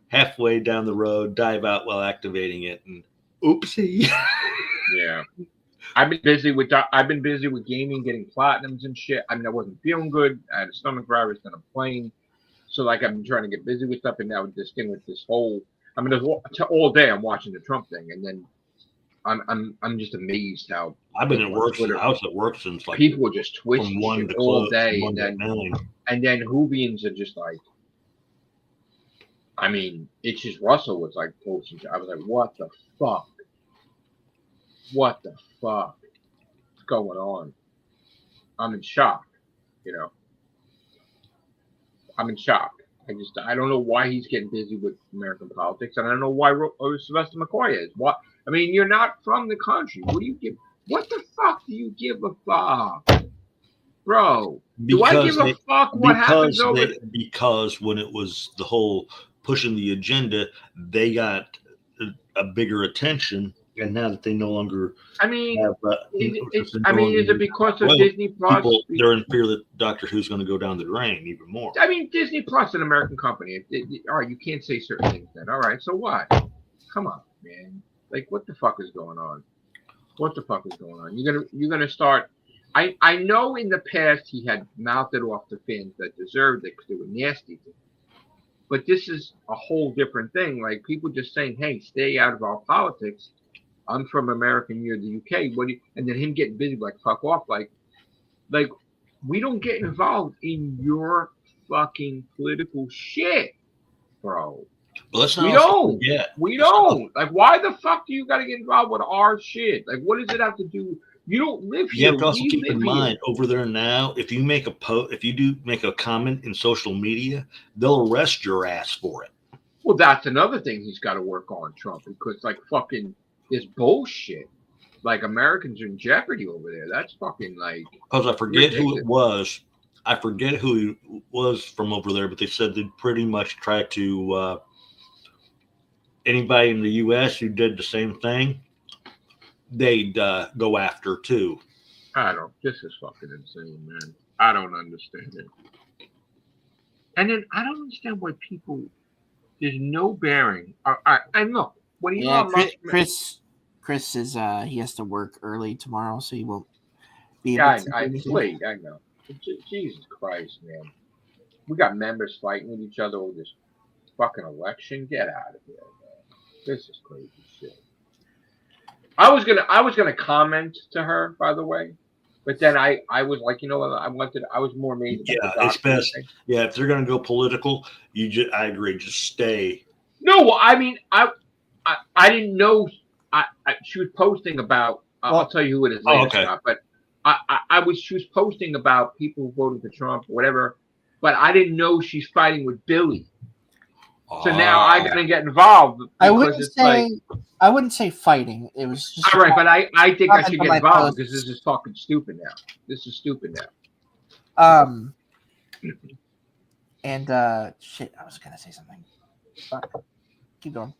halfway down the road, dive out while activating it, and oopsie. Yeah. I've been busy with gaming, getting platinums and shit. I mean, I wasn't feeling good. I had a stomach virus and a plane. So like I've been trying to get busy with stuff, and now this thing with this whole, I mean, all day I'm watching the Trump thing, and then I'm just amazed how I've been at work. I was at work since like people are just twisting shit all day, and then Whovians are just like, I mean, it's just Russell was like posting. I was like, what the fuck? What the fuck is going on? I'm in shock. I'm in shock. I don't know why he's getting busy with American politics, and I don't know why Sylvester McCoy is. What? I mean, you're not from the country. What do you give? What the fuck do you give a fuck, bro? Do I give a fuck what happens over? Because when it was the whole pushing the agenda, they got a bigger attention. And now that they no longer, I mean, have, is it because of Disney Plus? People, they're in fear that Doctor Who's going to go down the drain even more. I mean, Disney Plus, an American company. All right, you can't say certain things then. All right, so what? Come on, man. Like, what the fuck is going on? What the fuck is going on? You're gonna start. I know in the past he had mouthed it off to fans that deserved it because they were nasty. But this is a whole different thing. Like people just saying, "Hey, stay out of our politics." I'm from America and you're the UK. And then him getting busy, like fuck off, like we don't get involved in your fucking political shit, bro. We don't. Like, why the fuck do you got to get involved with our shit? Like, what does it have to do? You don't live here. You have to also keep in mind over there now. If you make if you do make a comment in social media, they'll arrest your ass for it. Well, that's another thing he's got to work on, Trump, because like fucking. This bullshit, like Americans are in jeopardy over there. That's fucking like. Because I forget who it was. I forget who he was from over there, but they said they'd pretty much try to. Anybody in the U.S. who did the same thing, they'd go after too. This is fucking insane, man. I don't understand it. And then I don't understand why people. There's no bearing. I know. What do you know? Chris is he has to work early tomorrow, so he won't be able to. I know. Jesus Christ, man. We got members fighting with each other over this fucking election. Get out of here, man. This is crazy shit. I was gonna comment to her, by the way, but then I was like, you know what? I was more made. Yeah, it's best. Yeah, if they're gonna go political, I agree. Just stay. No, well, I mean, I didn't know. She was posting about. I'll tell you who it is later, okay. Scott, but she was posting about people who voted for Trump or whatever, but I didn't know she's fighting with Billy. So now I gotta get involved. I wouldn't say fighting. It was just all right, but I think I should get involved because this is fucking stupid now. This is stupid now. And shit, I was gonna say something. Keep going.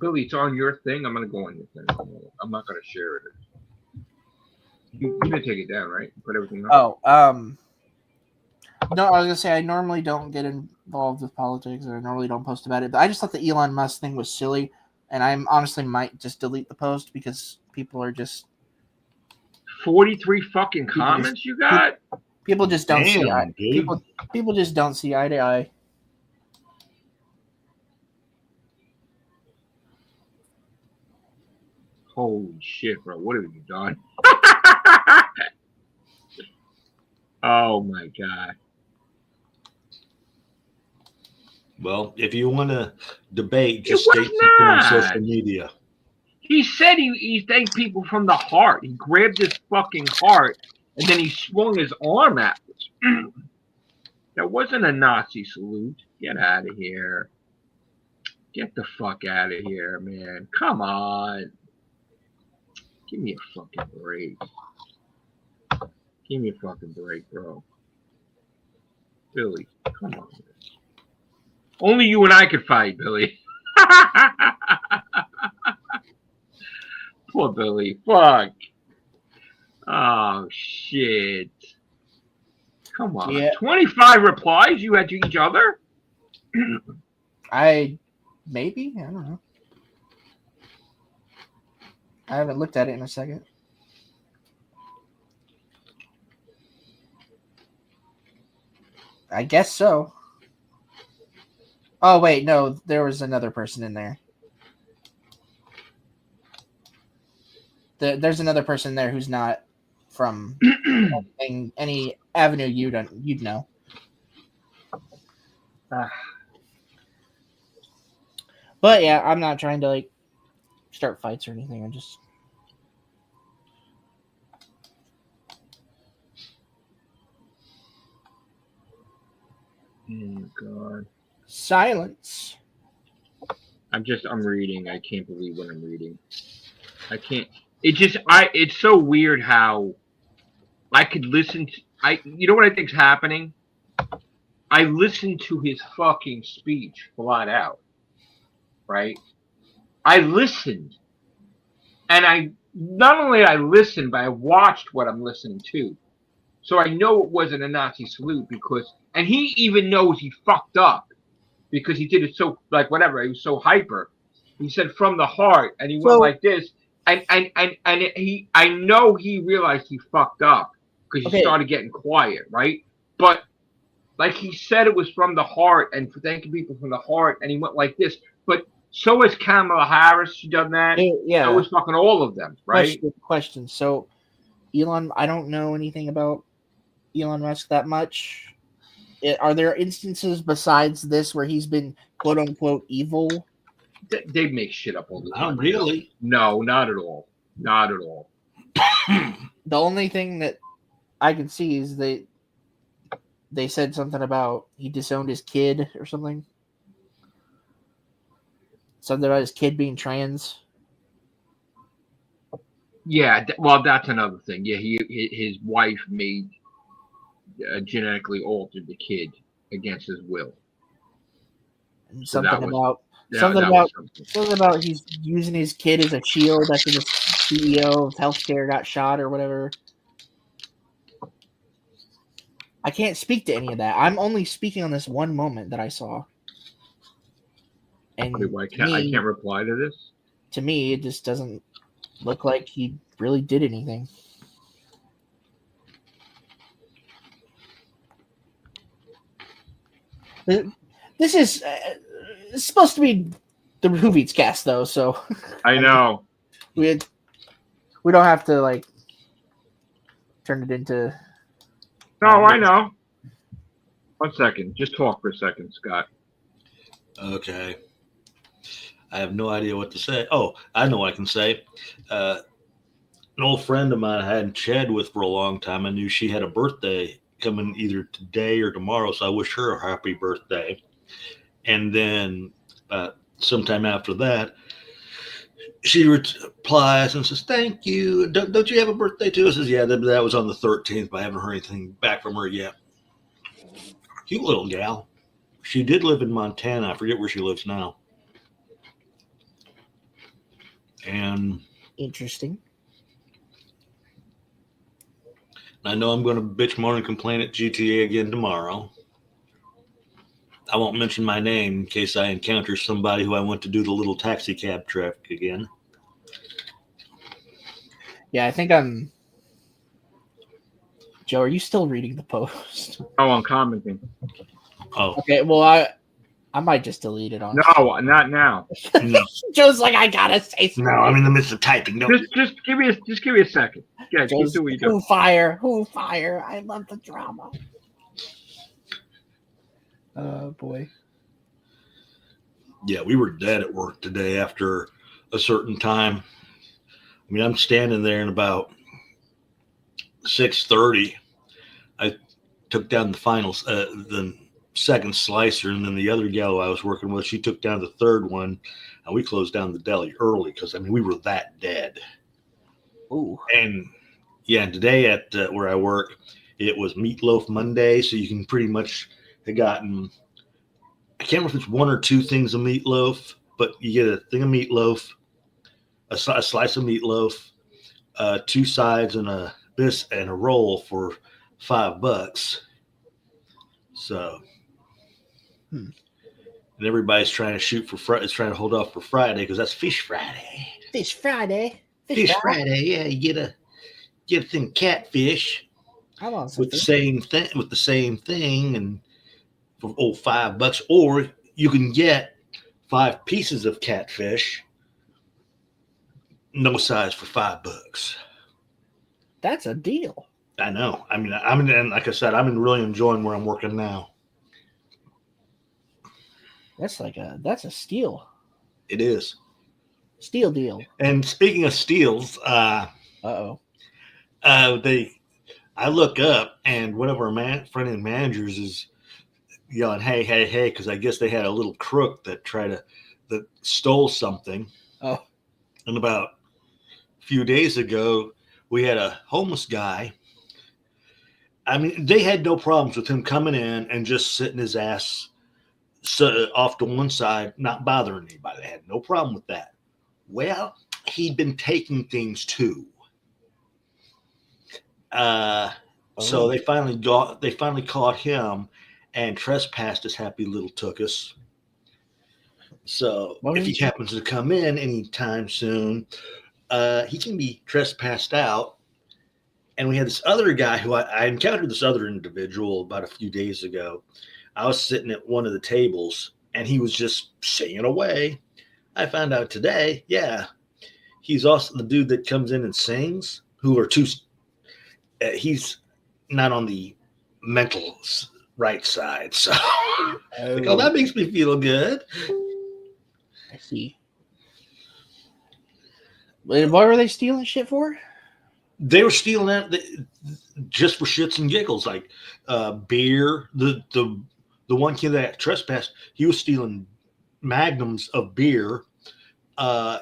Billy, it's on your thing. I'm gonna go on your thing. I'm not gonna share it. You didn't take it down, right? You put everything up. Oh, no, I was gonna say I normally don't get involved with politics, or I normally don't post about it. But I just thought the Elon Musk thing was silly, and I honestly might just delete the post because people are just 43 fucking comments you got? people just don't see eye. Dude. People just don't see eye to eye. Holy shit, bro. What have you done? Oh my god. Well, if you want to debate, just It was state something on not. social media. He said he thanked people from the heart. He grabbed his fucking heart and then he swung his arm at us. That wasn't a Nazi salute. Get out of here. Get the fuck out of here, man. Come on. Give me a fucking break. Give me a fucking break, bro. Billy, come on. Only you and I could fight, Billy. Poor Billy. Fuck. Oh, shit. Come on. Yeah. 25 replies you had to each other? Maybe? I don't know. I haven't looked at it in a second. I guess so. Oh, wait, no, there was another person in there. There's another person there who's not from any avenue you'd know. But yeah, I'm not trying to like start fights or anything. I'm just Oh god. silence. I'm reading. I can't believe what I'm reading. I can't. It's so weird how I could listen to, you know what I think's happening? I listened to his fucking speech flat out. Right? I listened. And not only I listened, but I watched what I'm listening to. So I know it wasn't a Nazi salute and he even knows he fucked up because he did it so, like, whatever, he was so hyper. He said from the heart, and he went like this, and I know he realized he fucked up because he started getting quiet, right? But like he said, it was from the heart, and for thanking people from the heart, and he went like this. But so has Kamala Harris. She done that. Yeah. So has fucking all of them, right? Question. So, Elon, I don't know anything about Elon Musk that much. Are there instances besides this where he's been quote unquote evil? They make shit up all the time. Not really. No, not at all. Not at all. The only thing that I can see is they said something about he disowned his kid or something. Something about his kid being trans. Yeah, well, that's another thing. Yeah, his wife made genetically altered the kid against his will. And something about he's using his kid as a shield after the CEO of healthcare got shot or whatever. I can't speak to any of that. I'm only speaking on this one moment that I saw. And I can't reply to this? To me, it just doesn't look like he really did anything. This is it's supposed to be the Whovians cast, though, so I know we don't have to like turn it into. No, I know. 1 second, just talk for a second, Scott. Okay. I have no idea what to say. Oh, I know what I can say. An old friend of mine I hadn't chatted with for a long time. I knew she had a birthday coming either today or tomorrow, so I wish her a happy birthday. And then sometime after that, she replies and says, "Thank you. Don't you have a birthday too?" I says, "Yeah, that was on the 13th, but I haven't heard anything back from her yet." Cute little gal. She did live in Montana. I forget where she lives now. And Interesting. I know I'm going to bitch, moan, and complain at GTA again tomorrow. I won't mention my name in case I encounter somebody who I want to do the little taxi cab traffic again. Yeah, I think I'm. Joe, are you still reading the post? Oh, I'm commenting. Oh, Okay, well, I might just delete it on. No, not now. no. Joe's like, I gotta say something. No, I'm in the midst of typing. No. Just give me a second. Yeah, keep Joe's, doing what you do. who fire? Who fire? I love the drama. Oh boy. Yeah, we were dead at work today after a certain time. I mean, I'm standing there and about 6:30. I took down the second slicer, and then the other gal I was working with, she took down the third one, and we closed down the deli early because I mean we were that dead. Ooh. And yeah, today at where I work, it was Meatloaf Monday, so you can pretty much have gotten. I can't remember if it's one or two things of meatloaf, but you get a thing of meatloaf, a slice of meatloaf, two sides, and a biscuit and a roll for $5. So, and everybody's trying to shoot for Friday. It's trying to hold off for Friday because that's Fish Friday. Fish Friday. Fish Friday, yeah. You get a thing of catfish I want with the something. same thing, and for $5, or you can get 5 pieces of catfish, no size for $5. That's a deal. I know. I mean, and like I said, I'm really enjoying where I'm working now. That's a steal. It is. Steal deal. And speaking of steals, Uh-oh. I look up and one of our front end managers is yelling, "Hey, hey, hey!" Because I guess they had a little crook that stole something. Oh. And about a few days ago, we had a homeless guy. I mean, they had no problems with him coming in and just sitting his ass off to one side, not bothering anybody. They had no problem with that. Well, he'd been taking things too. So they finally caught him and trespassed his happy little tookus. So if he happens to come in anytime soon, he can be trespassed out. And we had this other guy who I encountered this other individual about a few days ago. I was sitting at one of the tables and he was just singing away. I found out today, yeah, he's also the dude that comes in and sings, who are two. He's not on the mental right side. So that makes me feel good. I see. What were they stealing shit for? They were stealing that just for shits and giggles, like beer. The one kid that trespassed, he was stealing magnums of beer.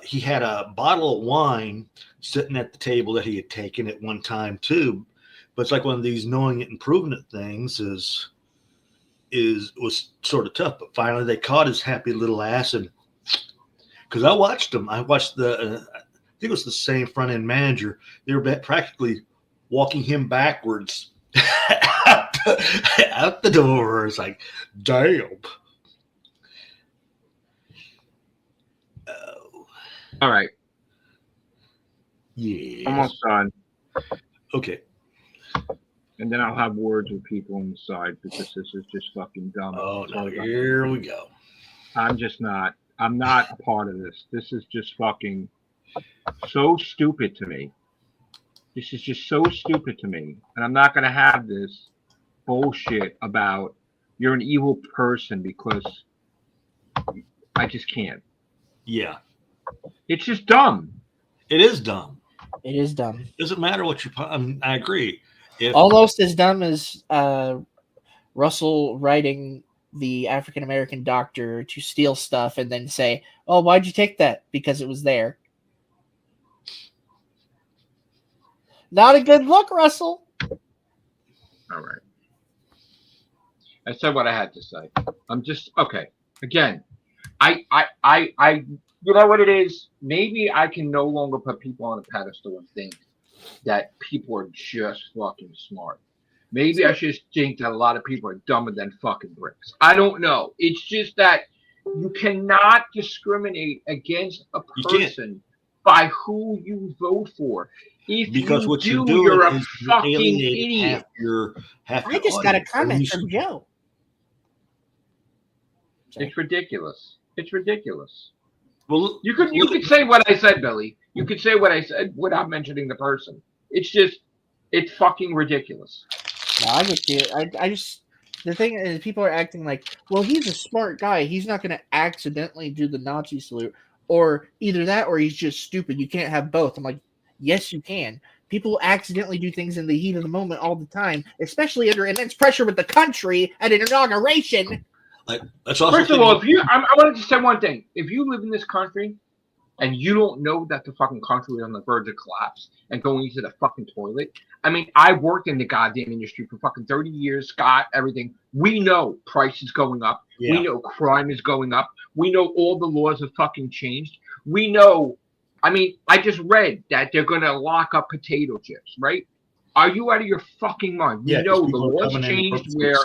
He had a bottle of wine sitting at the table that he had taken at one time too. But it's like one of these knowing it and proving it things was sort of tough. But finally, they caught his happy little ass, and because I watched him, I watched I think it was the same front end manager. They were practically walking him backwards out the door. It's like, damn. All right. Yeah. Almost done. Okay. And then I'll have words with people on the side because this is just fucking dumb. Oh, no, here we go. I'm not a part of this. This is just fucking so stupid to me. This is just so stupid to me. And I'm not going to have this bullshit about you're an evil person because I just can't. Yeah. It's just dumb. It is dumb. It is dumb. Doesn't matter what I agree. Almost as dumb as Russell writing the African American doctor to steal stuff and then say, "Oh, why'd you take that?" Because it was there. Not a good look, Russell. All right. I said what I had to say. I'm just okay. Again, you know what it is? Maybe I can no longer put people on a pedestal and think that people are just fucking smart. Maybe I should think that a lot of people are dumber than fucking bricks. I don't know. It's just that you cannot discriminate against a person by who you vote for. If because you what do, you're doing you're a is you're fucking alienating idiot. half I your just got a audience. comment from Joe. It's ridiculous. It's ridiculous. Well, You could say what I said, Billy. You could say what I said without mentioning the person. It's fucking ridiculous. No, I get you. I just the thing is, people are acting like, well, he's a smart guy. He's not going to accidentally do the Nazi salute, or either that, or he's just stupid. You can't have both. I'm like, yes, you can. People accidentally do things in the heat of the moment all the time, especially under immense pressure with the country at an inauguration. That's also First of all, I wanted to say one thing. If you live in this country and you don't know that the fucking country is on the verge of collapse and going into the fucking toilet, I mean, I worked in the goddamn industry for fucking 30 years, Scott, everything. We know price is going up. Yeah. We know crime is going up. We know all the laws have fucking changed. We know, I mean, I just read that they're going to lock up potato chips, right? Are you out of your fucking mind? We know the laws changed where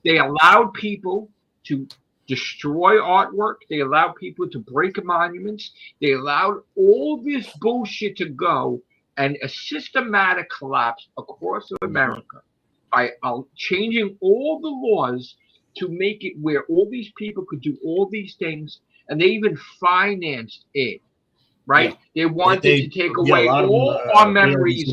they allowed people to destroy artwork. They allowed people to break monuments. They allowed all this bullshit to go, and a systematic collapse across America by changing all the laws to make it where all these people could do all these things, and they even financed it. Right? Yeah. They wanted to take away all our memories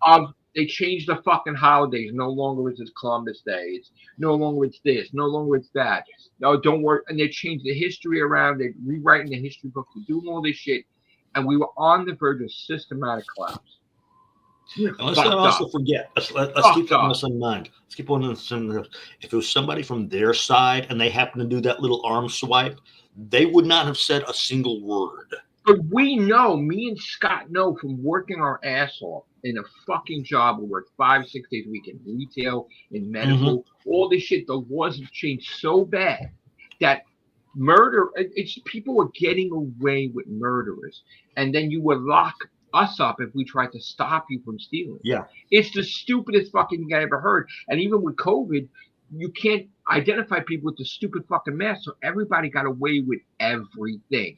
of. They changed the fucking holidays. No longer is it Columbus Day. It's no longer it's this. No longer it's that. No, don't worry. And they changed the history around. They're rewriting the history book. They're doing all this shit. And we were on the verge of systematic collapse. And let's not also forget. Let's keep this in mind. Let's keep on this in mind. If it was somebody from their side and they happened to do that little arm swipe, they would not have said a single word. But we know, me and Scott know from working our ass off in a fucking job. We work 5-6 days a week in retail, in medical, all this shit. The laws have changed so bad that murder, it's people are getting away with murderers. And then you would lock us up if we tried to stop you from stealing. Yeah. It's the stupidest fucking thing I ever heard. And even with COVID, you can't identify people with the stupid fucking mask. So everybody got away with everything.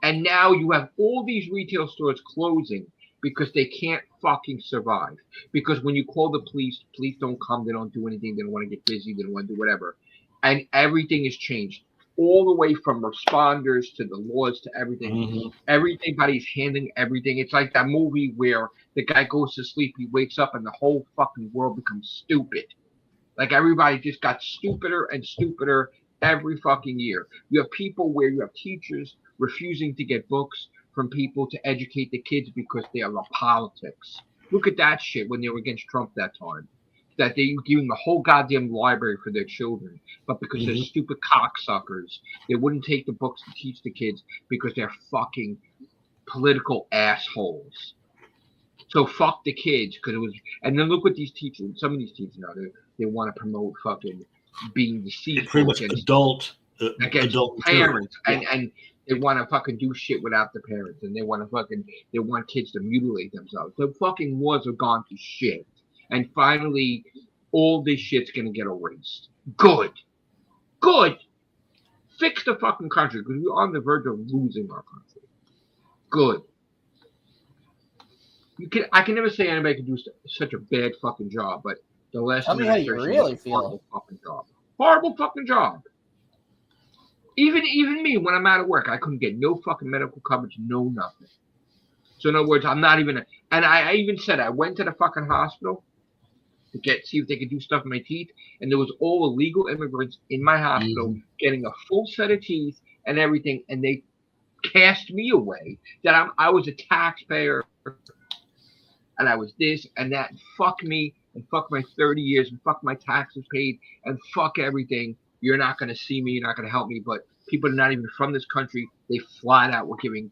And now you have all these retail stores closing because they can't fucking survive. Because when you call the police don't come. They don't do anything. They don't want to get busy. They don't want to do whatever. And everything has changed. All the way from responders to the laws to everything. Everybody's handling everything. It's like that movie where the guy goes to sleep, he wakes up, and the whole fucking world becomes stupid. Like everybody just got stupider and stupider every fucking year. You have people where you have teachers refusing to get books from people to educate the kids because they are politics. Look at that shit when they were against Trump that time. That they were giving the whole goddamn library for their children. But because they're stupid cocksuckers, they wouldn't take the books to teach the kids because they're fucking political assholes. So fuck the kids because it was. And then look what these teachers, some of these teachers now, they want to promote fucking being deceitful. Pretty much adult parents. And they want to fucking do shit without the parents, and they want kids to mutilate themselves. The fucking laws have gone to shit, and finally, all this shit's gonna get erased. Good. Fix the fucking country because we're on the verge of losing our country. Good. I can never say anybody can do such a bad fucking job, but the last tell me how you really feel. Horrible fucking job. Even me, when I'm out of work, I couldn't get no fucking medical coverage, no nothing. So in other words, I'm not even. And I even said I went to the fucking hospital to see if they could do stuff in my teeth, and there was all illegal immigrants in my hospital getting a full set of teeth and everything, and they cast me away. That I was a taxpayer, and I was this and that. And fuck me, and fuck my 30 years, and fuck my taxes paid, and fuck everything. You're not going to see me. You're not going to help me. But people are not even from this country. They flat out were giving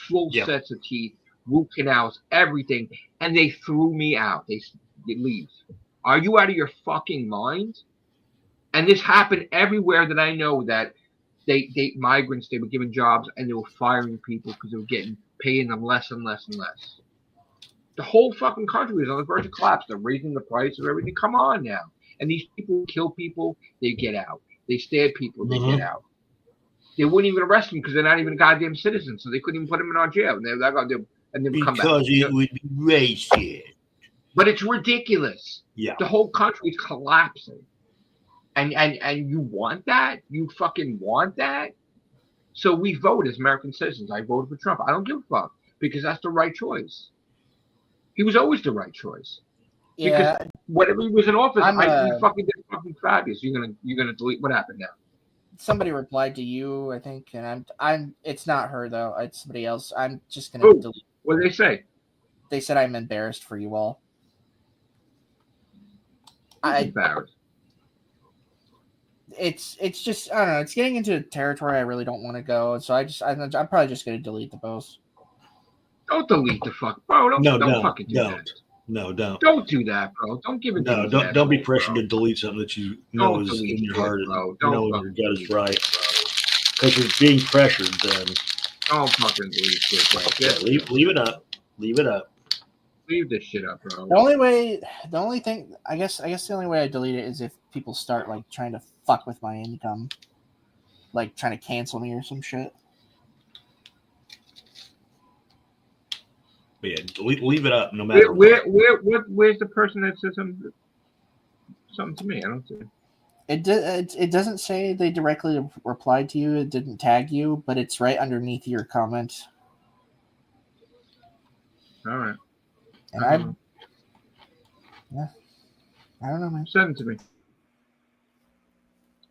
full sets of teeth, root canals, everything. And they threw me out. They leave. Are you out of your fucking mind? And this happened everywhere that I know, that migrants, they were given jobs and they were firing people because they were paying them less and less and less. The whole fucking country was on the verge of collapse. They're raising the price of everything. Come on now. And these people kill people, they get out. They stab people, they get out. They wouldn't even arrest them because they're not even a goddamn citizen, so they couldn't even put them in our jail. And they're like, and then come back. Because it would be racist. But it's ridiculous. Yeah. The whole country is collapsing. And you want that? You fucking want that? So we vote as American citizens. I voted for Trump. I don't give a fuck because that's the right choice. He was always the right choice. Yeah. Because whenever he was in office, he fucking did fucking fabulous. You're gonna delete. What happened now? Somebody replied to you, I think, and I'm. It's not her though. It's somebody else. I'm just gonna delete. What did they say? They said I'm embarrassed for you all. I'm embarrassed. It's just, I don't know. It's getting into a territory I really don't want to go. So I'm probably just gonna delete the post. Don't delete the fuck, bro. Don't fucking do that. No, don't. Don't do that, bro. Don't give it. No, don't be pressured to delete something that you know is in your heart, bro. You know in your gut is right, because you're being pressured. Then don't fucking delete shit, bro. Yeah, leave it up. Leave it up. Leave this shit up, bro. The only thing, I guess the only way I delete it is if people start like trying to fuck with my income, like trying to cancel me or some shit. But yeah, leave it up no matter where's the person that said something to me? I don't see it. It doesn't say they directly replied to you. It didn't tag you, but it's right underneath your comment. All right. And I don't know, man. Send it to me.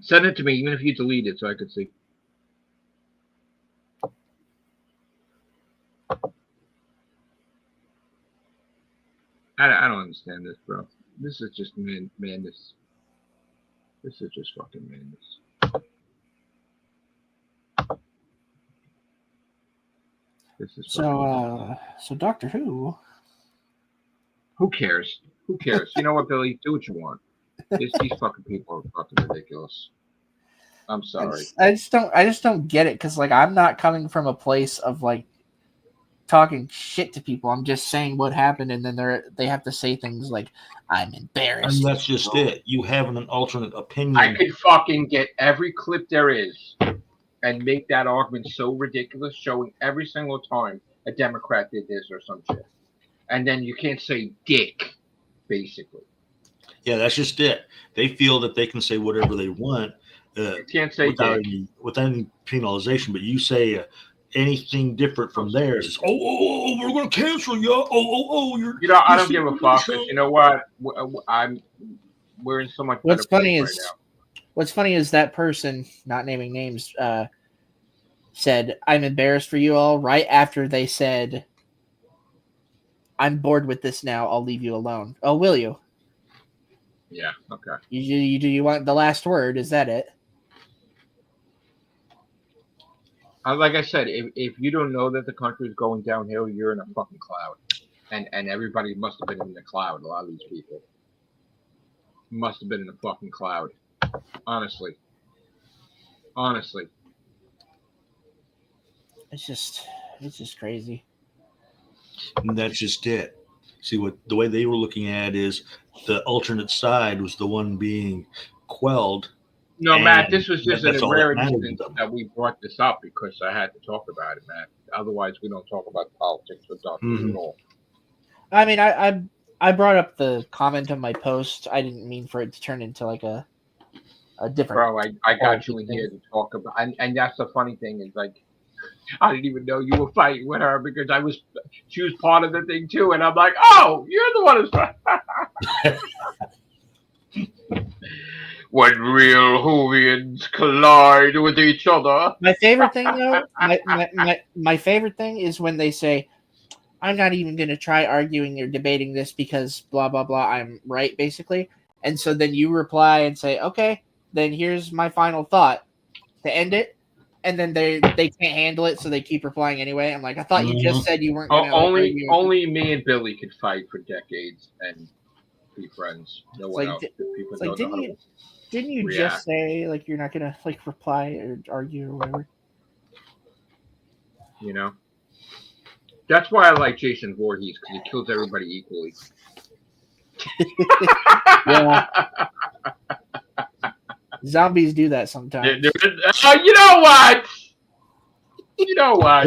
Send it to me, even if you delete it, so I could see. I don't understand this, bro. This is just madness. This is just fucking madness. This is so Doctor Who. Who cares? Who cares? You know what, Billy? Do what you want. These fucking people are fucking ridiculous. I'm sorry. I just don't get it, because like I'm not coming from a place of like talking shit to people. I'm just saying what happened, and then they have to say things like, I'm embarrassed. And that's just it. You have an alternate opinion. I could fucking get every clip there is and make that argument so ridiculous, showing every single time a Democrat did this or some shit. And then you can't say dick, basically. Yeah, that's just it. They feel that they can say whatever they want. You can't say without dick. Without any penalization, but you say anything different from theirs. It's, we're going to cancel you. You know, I don't give a fuck. You know what? We're in so much. What's funny right is, now. What's funny is that person, not naming names, said, "I'm embarrassed for you all." Right after they said, "I'm bored with this now. I'll leave you alone." Oh, will you? Yeah. Okay. You want the last word? Is that it? Like I said, if you don't know that the country is going downhill, you're in a fucking cloud, and everybody must have been in the cloud. A lot of these people must have been in a fucking cloud. Honestly. It's just crazy. And that's just it. See, the way they were looking at it is the alternate side was the one being quelled. No, Matt, this was just that's a all rare that matters instance to them. that we brought this up because I had to talk about it, Matt. Otherwise, we don't talk about politics with doctors at all. I mean, I brought up the comment on my post. I didn't mean for it to turn into like a different. Bro, I got you in here to talk about, and that's the funny thing is like, I didn't even know you were fighting with her because she was part of the thing too, and I'm like, oh, you're the one who's fighting. When real Whovians collide with each other. My favorite thing, though, my favorite thing is when they say, "I'm not even going to try arguing or debating this because blah blah blah. I'm right," basically, and so then you reply and say, "Okay, then here's my final thought to end it." And then they can't handle it, so they keep replying anyway. I'm like, I thought you just said you weren't going to. Only me and Billy could fight for decades and be friends. No one else. People don't know how to. Didn't you react. just say like you're not gonna like reply or argue or whatever? You know, that's why I like Jason Voorhees because he kills everybody equally. Yeah. Zombies do that sometimes. You know what? You know what?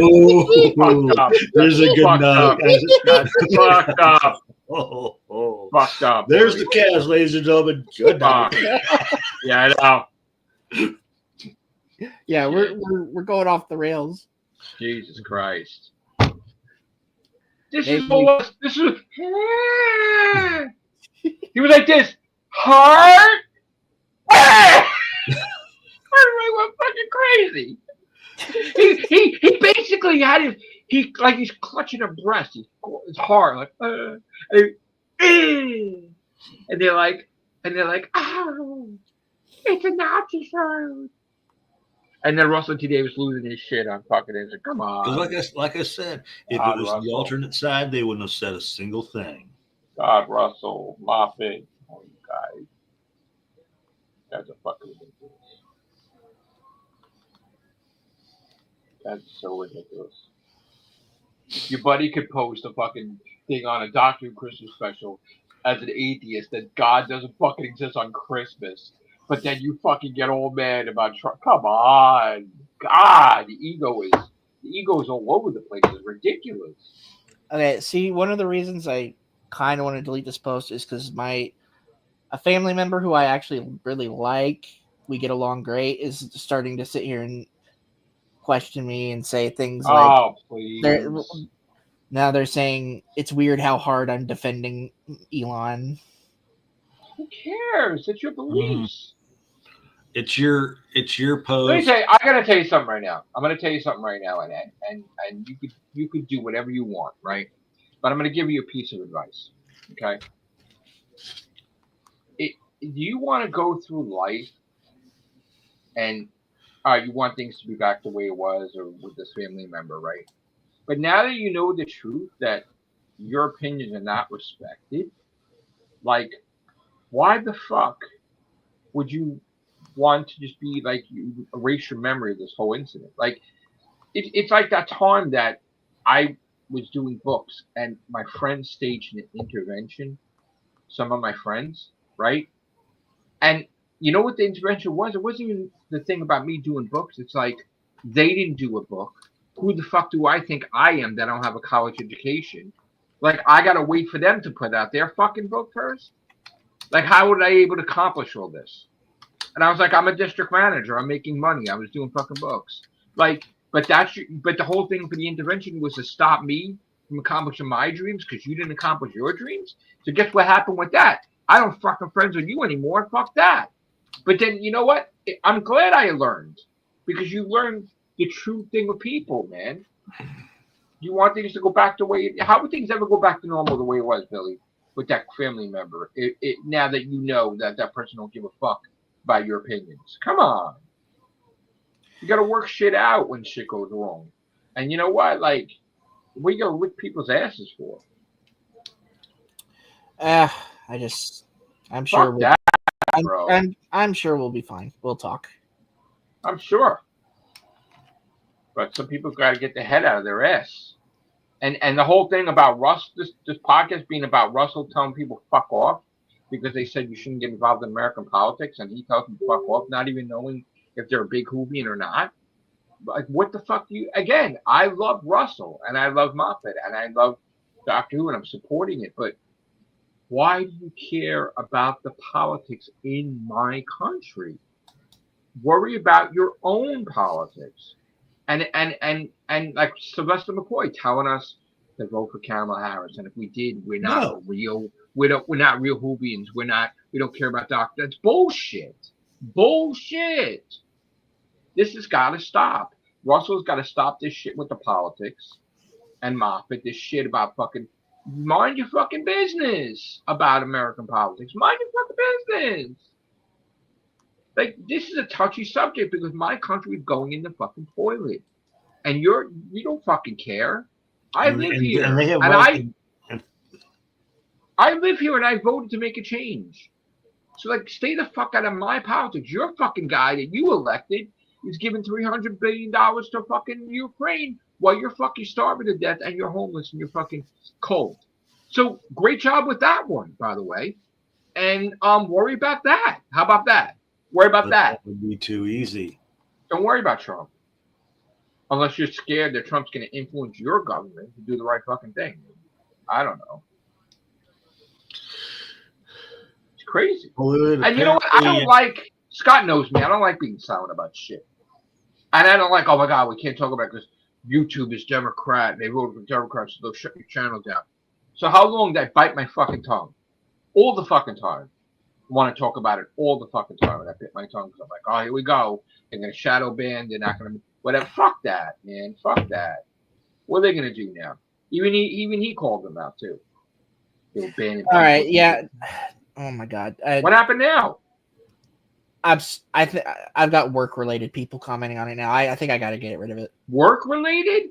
Fucked up. There's a good Fucked note. up. That's fucked up. Oh. Fucked up. There's Billy. the cast, ladies and gentlemen. Good night. Yeah, I know. Yeah, we're going off the rails. Jesus Christ. This Maybe is what this is. He was like this. Heart. I went fucking crazy. He basically had he's clutching a breast. It's hard, like and they're like, oh, it's a Nazi shirt. And then Russell T Davis losing his shit on fucking Instagram. Come on. Because like I said, if God, it was Russell. the alternate side, they wouldn't have said a single thing. God, Russell, Moffat, oh, you guys. That's a fucking ridiculous. That's so ridiculous. Your buddy could post a fucking thing on a Doctor Who Christmas special as an atheist that God doesn't fucking exist on Christmas. But then you fucking get all mad about Trump. Come on. God, the ego is all over the place. It's ridiculous. Okay, see, one of the reasons I kind of want to delete this post is because a family member who I actually really like, we get along great, is starting to sit here and question me and say things like, Oh, please. now they're saying it's weird how hard I'm defending Elon. Who cares? It's your beliefs. It's your post. Let me tell you, I gotta tell you something right now. I'm gonna tell you something right now, and you could do whatever you want, right? But I'm gonna give you a piece of advice. Okay. Do you want to go through life and you want things to be back the way it was or with this family member, right? But now that you know the truth that your opinions are not respected, like, why the fuck would you want to just be like, you erase your memory of this whole incident? Like, it's like that time that I was doing books and my friends staged an intervention, some of my friends, right? And you know what the intervention was? It wasn't even the thing about me doing books. It's like, they didn't do a book. Who the fuck do I think I am that I don't have a college education? Like, I gotta wait for them to put out their fucking book first? Like, how would I able to accomplish all this? And I was like, I'm a district manager. I'm making money. I was doing fucking books. Like, but the whole thing for the intervention was to stop me from accomplishing my dreams because you didn't accomplish your dreams. So guess what happened with that? I don't fucking friends with you anymore. Fuck that. But then you know what? I'm glad I learned because you learn the true thing with people, man. You want things to go back the way. How would things ever go back to normal the way it was, Billy, with that family member? Now that you know that person don't give a fuck by your opinions. Come on. You gotta work shit out when shit goes wrong. And you know what? Like, what are you gonna lick people's asses for? I'm sure Fuck that, bro. I'm sure we'll be fine. We'll talk. I'm sure. But some people gotta get the head out of their ass. And the whole thing about this podcast being about Russell telling people fuck off because they said you shouldn't get involved in American politics, and he tells them fuck off, not even knowing if they're a big Whovian or not. Like, what the fuck do you? Again, I love Russell, and I love Moffat, and I love Doctor Who, and I'm supporting it. But why do you care about the politics in my country? Worry about your own politics. And like Sylvester McCoy telling us to vote for Kamala Harris, and if we did, we're not real. We're not real Whovians. We don't care about doctors. That's bullshit. Bullshit. This has got to stop. Russell's got to stop this shit with the politics, and Moffat this shit about fucking mind your fucking business about American politics. Mind your fucking business. Like, this is a touchy subject because my country is going in the fucking toilet, and you don't fucking care. I live here, and I live here, and I voted to make a change. So, like, stay the fuck out of my politics. Your fucking guy that you elected is giving $300 billion to fucking Ukraine while you're fucking starving to death and you're homeless and you're fucking cold. So, great job with that one, by the way. And worry about that. How about that? Worry about But that. that would be too easy. Don't worry about Trump. Unless you're scared that Trump's going to influence your government to do the right fucking thing. I don't know. It's crazy. Well, And you know what? I don't like, Scott knows me, I don't like being silent about shit. And I don't like, oh my God, we can't talk about it because YouTube is Democrat. They voted for Democrats, so they'll shut your channel down. So how long did I bite my fucking tongue? All the fucking time. I want to talk about it all the fucking time. And I bit my tongue because I'm like, oh, here we go. They're going to shadow ban. They're not going to, whatever. Fuck that, man. Fuck that. What are they going to do now? Even he called them out too. They were banning. All right, yeah. Oh my God. What happened now? I've got work related people commenting on it now. I think I got to get rid of it. Work related?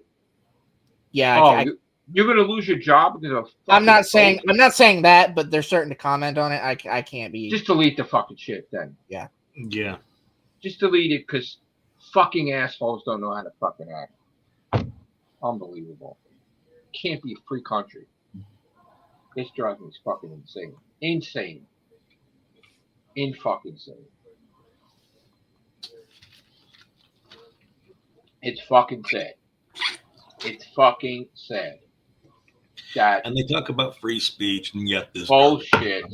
Yeah. You're gonna lose your job because of. I'm not saying that, but they're starting to comment on it. I can't be. Just delete the fucking shit then. Yeah. Yeah. Just delete it because fucking assholes don't know how to fucking act. Unbelievable. Can't be a free country. This drives me fucking insane. Insane. In fucking insane. It's fucking sad. It's fucking sad. That And they talk about free speech, and yet this bullshit.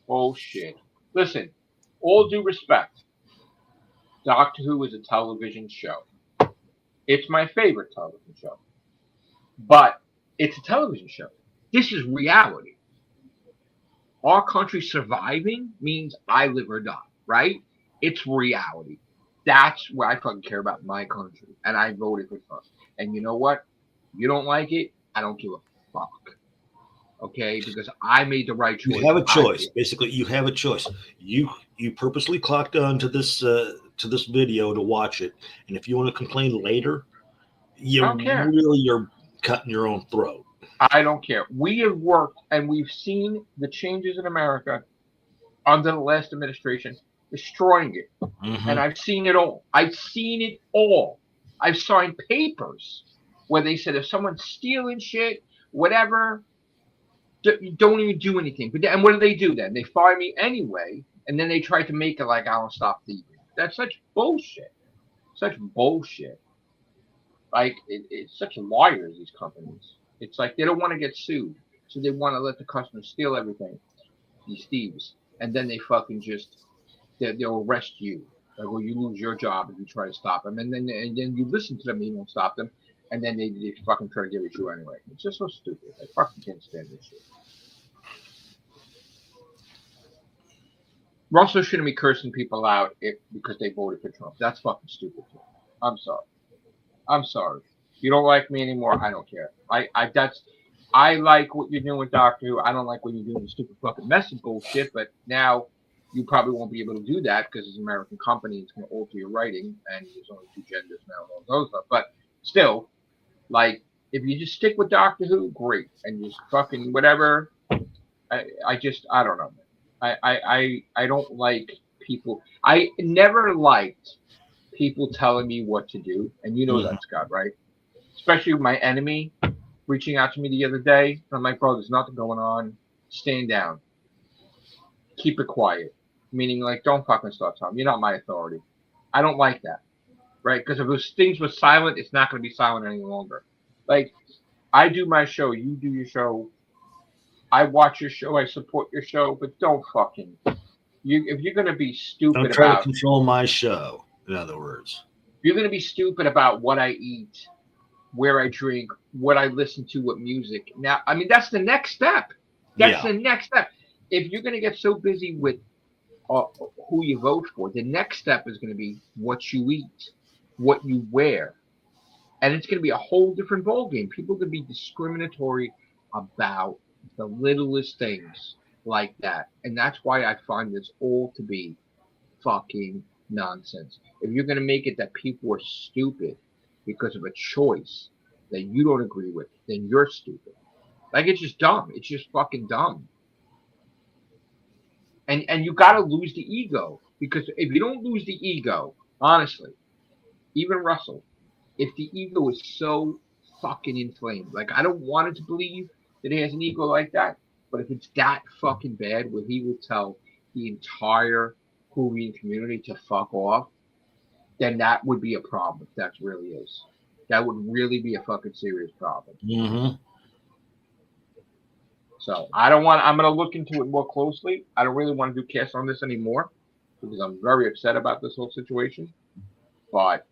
Bullshit. Listen, all due respect, Doctor Who is a television show. It's my favorite television show. But it's a television show. This is reality. Our country surviving means I live or die, right? It's reality. That's what I fucking care about my country. And I voted for Trump. And you know what? You don't like it, I don't give a fuck. Okay? Because I made the right choice. You have a choice. Basically, you have a choice. You purposely clocked on to this video to watch it. And if you want to complain later, you're cutting your own throat. I don't care. We have worked and we've seen the changes in America under the last administration destroying it. Mm-hmm. And I've seen it all. I've seen it all. I've signed papers where they said if someone's stealing shit, whatever, don't even do anything. And what do they do then? They fire me anyway, and then they try to make it like I will stop thieving. That's such bullshit. Such bullshit. Like, it's such liars, these companies. It's like they don't want to get sued, so they want to let the customer steal everything, these thieves. And then they fucking just, they'll arrest you. Like, well, you lose your job if you try to stop them. And then you listen to them and you don't stop them. And then they fucking try to give it to you anyway. It's just so stupid. I fucking can't stand this shit. Russell shouldn't be cursing people out because they voted for Trump. That's fucking stupid. I'm sorry. You don't like me anymore. I don't care. I like what you're doing with Doctor Who. I don't like what you're doing with stupid fucking message bullshit. But now you probably won't be able to do that because it's an American company. It's going to alter your writing, and there's only 2 genders now and all those stuff. But still, like, if you just stick with Doctor Who, great, and just fucking whatever. I don't know. I don't like people. I never liked people telling me what to do, and you know that, Scott, right? Especially my enemy reaching out to me the other day. I'm like, bro, there's nothing going on. Stand down. Keep it quiet. Meaning, like, don't fucking start talking. You're not my authority. I don't like that, right? Because if things were silent, it's not going to be silent any longer. Like, I do my show. You do your show. I watch your show. I support your show. But don't fucking... If you're going to be stupid don't try to control my show, in other words. If you're going to be stupid about what I eat, where I drink, what I listen to, what music. Now, I mean, that's the next step. That's the next step. If you're going to get so busy with who you vote for, the next step is going to be what you eat, what you wear. And it's going to be a whole different ballgame. People are going to be discriminatory about the littlest things like that. And that's why I find this all to be fucking nonsense. If you're going to make it that people are stupid because of a choice that you don't agree with, then you're stupid. Like, it's just dumb. It's just fucking dumb. And you got to lose the ego, because if you don't lose the ego, honestly, even Russell, if the ego is so fucking inflamed, like I don't want it to believe that he has an ego like that, but if it's that fucking bad where he will tell the entire Whovian community to fuck off, then that would be a problem. If that really is, that would really be a fucking serious problem. Mm-hmm. So I'm going to look into it more closely. I don't really want to do cast on this anymore because I'm very upset about this whole situation. But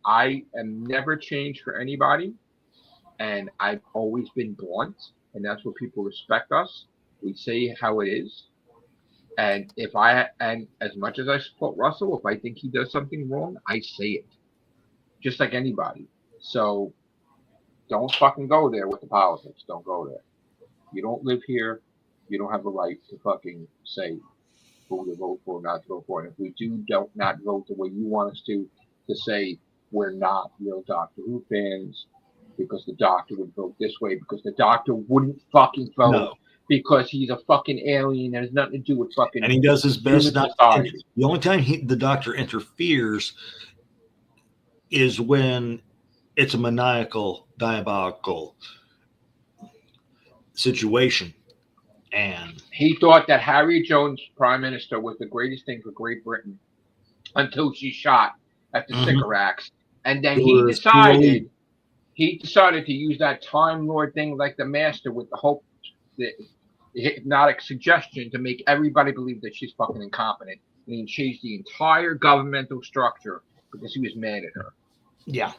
I am never changed for anybody. And I've always been blunt. And that's what people respect us. We say how it is. And and as much as I support Russell, if I think he does something wrong, I say it. Just like anybody. So don't fucking go there with the politics. Don't go there. You don't live here. You don't have a right to fucking say who to vote for, not to vote for. And if we don't not vote the way you want us to say we're not real Doctor Who fans because the Doctor would vote this way, because the Doctor wouldn't fucking vote because he's a fucking alien that has nothing to do with fucking. And he does his best not. Society. The only time the Doctor interferes is when it's a maniacal, diabolical situation. And he thought that Harry Jones, Prime Minister, was the greatest thing for Great Britain until she shot at the Sycorax. And then he decided to use that Time Lord thing like the Master with the hope, the hypnotic suggestion to make everybody believe that she's fucking incompetent. And he changed the entire governmental structure because he was mad at her. Yeah.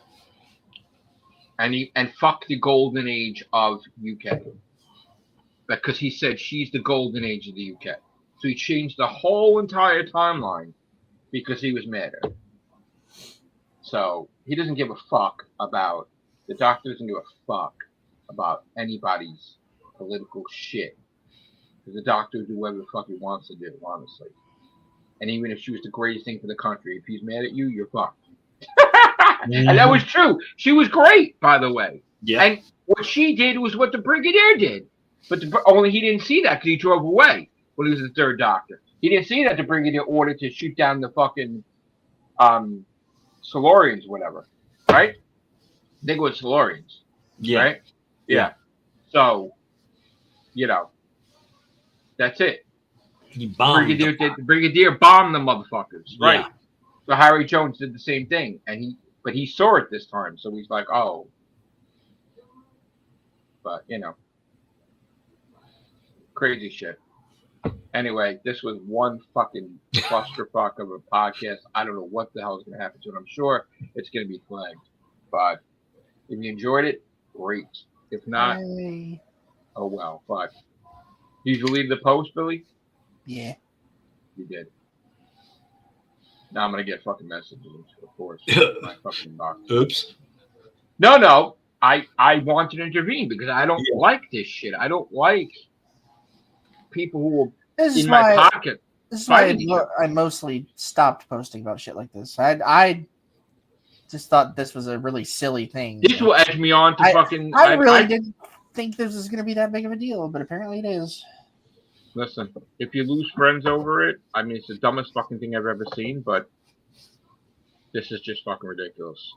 And fuck the golden age of UK. Because he said she's the golden age of the UK. So he changed the whole entire timeline because he was mad at her. So he doesn't give a fuck about, the Doctor doesn't give a fuck about anybody's political shit. Because the Doctor will do whatever the fuck he wants to do, honestly. And even if she was the greatest thing for the country, if he's mad at you, you're fucked. And that was true. She was great, by the way. Yeah. And what she did was what the Brigadier did. But only he didn't see that because he drove away when he was the third Doctor. He didn't see that the Brigadier ordered to shoot down the fucking Silurians, whatever. Right? I think it was Silurians. Yeah. Right? Yeah. So, that's it. He bombed. The Brigadier bombed the motherfuckers. Right? Yeah. So Harry Jones did the same thing. But he saw it this time. So he's like, oh. But, crazy shit. Anyway, this was one fucking clusterfuck of a podcast. I don't know what the hell is going to happen to it. I'm sure it's going to be flagged. But if you enjoyed it, great. If not, oh well. But did you delete the post, Billy? Yeah. You did. Now I'm going to get fucking messages, of course. My fucking box. Oops. No. I want to intervene because I don't like this shit. I don't like people who are in my pocket. This is why I mostly stopped posting about shit like this. I just thought this was a really silly thing. This will edge me on to fucking. I really didn't think this was going to be that big of a deal, but apparently it is. Listen, if you lose friends over it, I mean, it's the dumbest fucking thing I've ever seen, but this is just fucking ridiculous.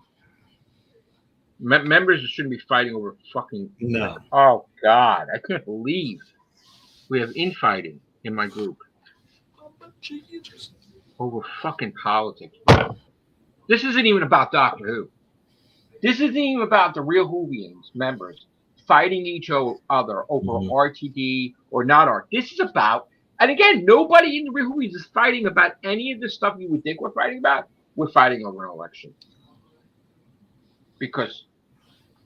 Members shouldn't be fighting over fucking. No. Oh, God. I can't believe we have infighting in my group over fucking politics. This isn't even about Doctor Who. This isn't even about the real Whovians members fighting each other over RTD or not RTD. This is about, and again, nobody in the real Whovians is fighting about any of the stuff you would think we're fighting about. We're fighting over an election. Because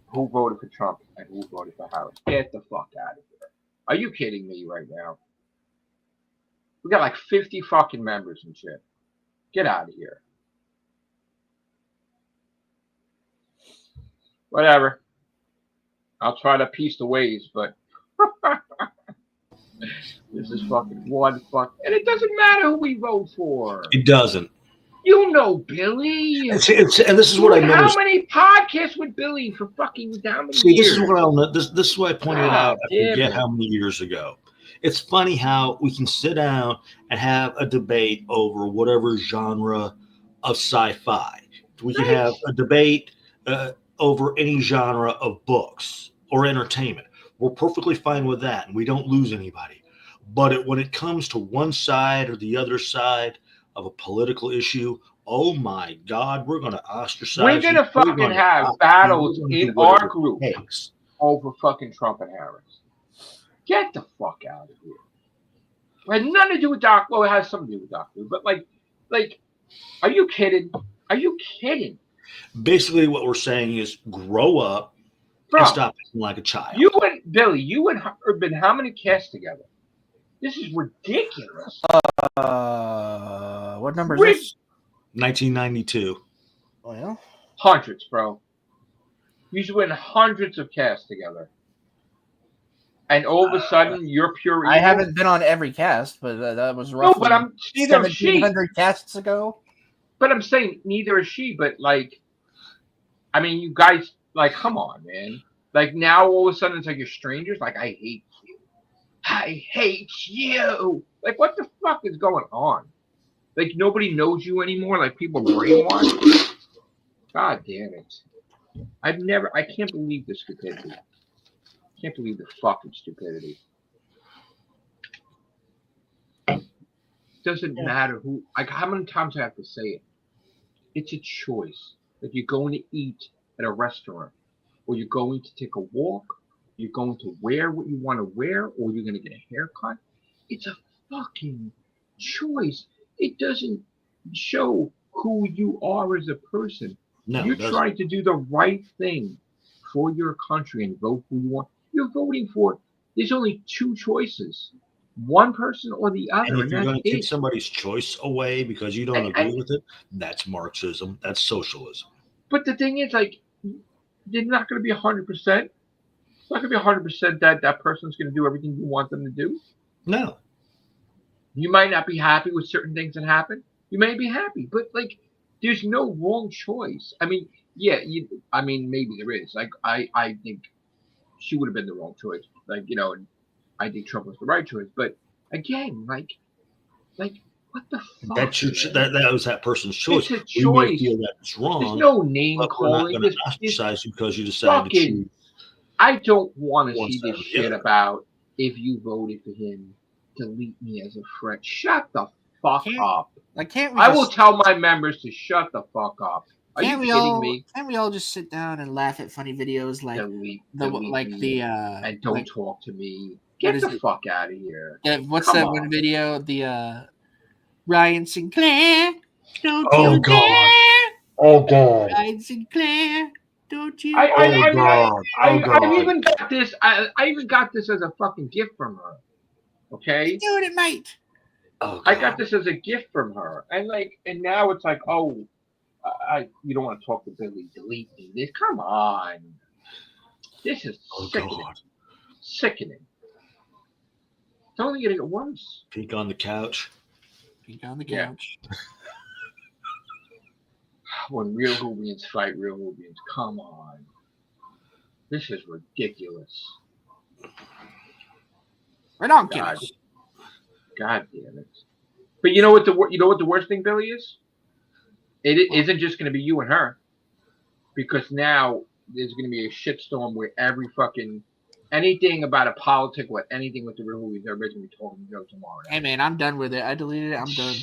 who voted for Trump and who voted for Harris? Get the fuck out of here. Are you kidding me right now? We got like 50 fucking members and shit. Get out of here. Whatever. I'll try to piece the ways, but this is fucking one fuck. And it doesn't matter who we vote for. It doesn't. You know Billy. And this is what I noticed. How many podcasts with Billy for fucking how many years? This is what I'll know. This is what I pointed out. I forget how many years ago. It's funny how we can sit down and have a debate over whatever genre of sci-fi. We can Right. have a debate over any genre of books or entertainment. We're perfectly fine with that, and we don't lose anybody. But when it comes to one side or the other side of a political issue, oh my God, we're going to We're ostracize you. gonna We're fucking going to have dox you. battles We're going to in do our whatever group it takes. over fucking Trump and Harris. Get the fuck out of here. It had nothing to do with Doc. Well, it has something to do with Doc, but like, are you kidding? Are you kidding, Basically, what we're saying is grow up bro? and stop acting like a child. You and Billy, you and Urban, how many casts together? This is ridiculous. What number is this? 1992. Well, Hundreds, bro. You should win hundreds of casts together. And all of a sudden, you're pure evil. I haven't been on every cast, but that was No, roughly but I'm neither is she. 1,700 casts ago. But I'm saying neither is she. But like, I mean, you guys, like, come on, man. Like now, all of a sudden, it's like you're strangers. Like, I hate you. I hate you. Like, what the fuck is going on? Like, nobody knows you anymore. Like, people brainwashed. God damn it. I can't believe the stupidity. I can't believe the fucking stupidity. Doesn't matter who, like, how many times I have to say it? It's a choice. If you're going to eat at a restaurant, or you're going to take a walk, you're going to wear what you want to wear, or you're going to get a haircut. It's a fucking choice. It doesn't show who you are as a person. No, You're trying to do the right thing for your country and vote who you want. You're voting for. There's only two choices: one person or the other. And if you're going to take it. somebody's choice away because you don't agree with it, that's Marxism. That's socialism. But the thing is, like, they're not going to be 100%. It's not going to be 100% that that person's going to do everything you want them to do. No. You might not be happy with certain things that happen. You may be happy, but like, there's no wrong choice. I mean, yeah, maybe there is. Like, I think she would have been the wrong choice. Like, you know, and I think Trump was the right choice. But again, like, what the fuck? That was that person's choice. It's a choice. We may feel that it's wrong. There's no name but calling. We're not going to ostracize you because you decided to choose. I don't want to see this shit about if you voted for him, delete me as a friend. Shut the fuck up. Like, I will tell my members to shut the fuck up. Are you kidding me? Can't we all just sit down and laugh at funny videos like delete and don't talk to me. Get the fuck out of here. What's that one video? The Ryan Sinclair. Don't you dare. Oh God. Ryan Sinclair. Don't you? I even got this. I even got this as a fucking gift from her. Okay. Doing it, mate. Oh, I got this as a gift from her, and now it's like, oh, you don't want to talk to Billy. Delete me. This, come on. This is sickening. God. Sickening. It's only gonna get worse. Peek on the couch. Peek on the couch. Yeah. When real Whovians fight real Whovians, come on. This is ridiculous. Right on, kids. God damn it! But you know what the worst thing, Billy, is? It isn't just going to be you and her, because now there's going to be a shitstorm where every fucking anything about a politic, anything with the real Whovians, everybody's going to be talking to Joe tomorrow. Hey man, I'm done with it. I deleted it. I'm done.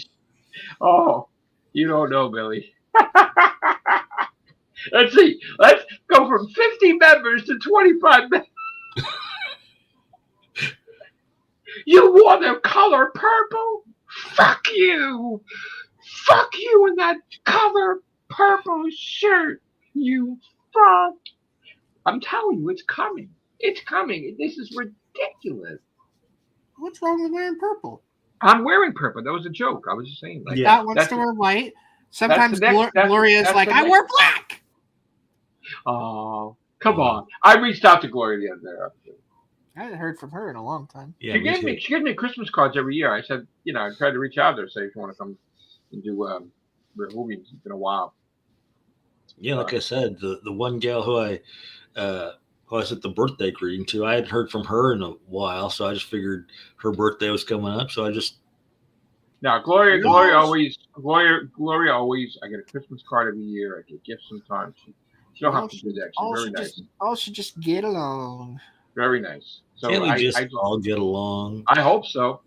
Oh, you don't know, Billy. Let's see. Let's go from 50 members to 25 members. You wore the color purple? Fuck you. Fuck you in that color purple shirt. You fuck. I'm telling you, it's coming. It's coming. This is ridiculous. What's wrong with wearing purple? I'm wearing purple. That was a joke. I was just saying. Like, Scott wants to wear white. Sometimes Gloria's like, I wear black. Oh, come on. I reached out to Gloria the other day. I haven't heard from her in a long time. Yeah, she gave me Christmas cards every year. I said, I tried to reach out to her, say if you want to come and do Whovians. It's been a while. Yeah, like I said, the one gal who I who I sent the birthday greeting to. I hadn't heard from her in a while, so I just figured her birthday was coming up. So I just Now, Gloria Yes. always. I get a Christmas card every year. I get gifts sometimes. She don't have to do that. She's very nice. All should just get along. Very nice. So can't we I just all get along? I hope so.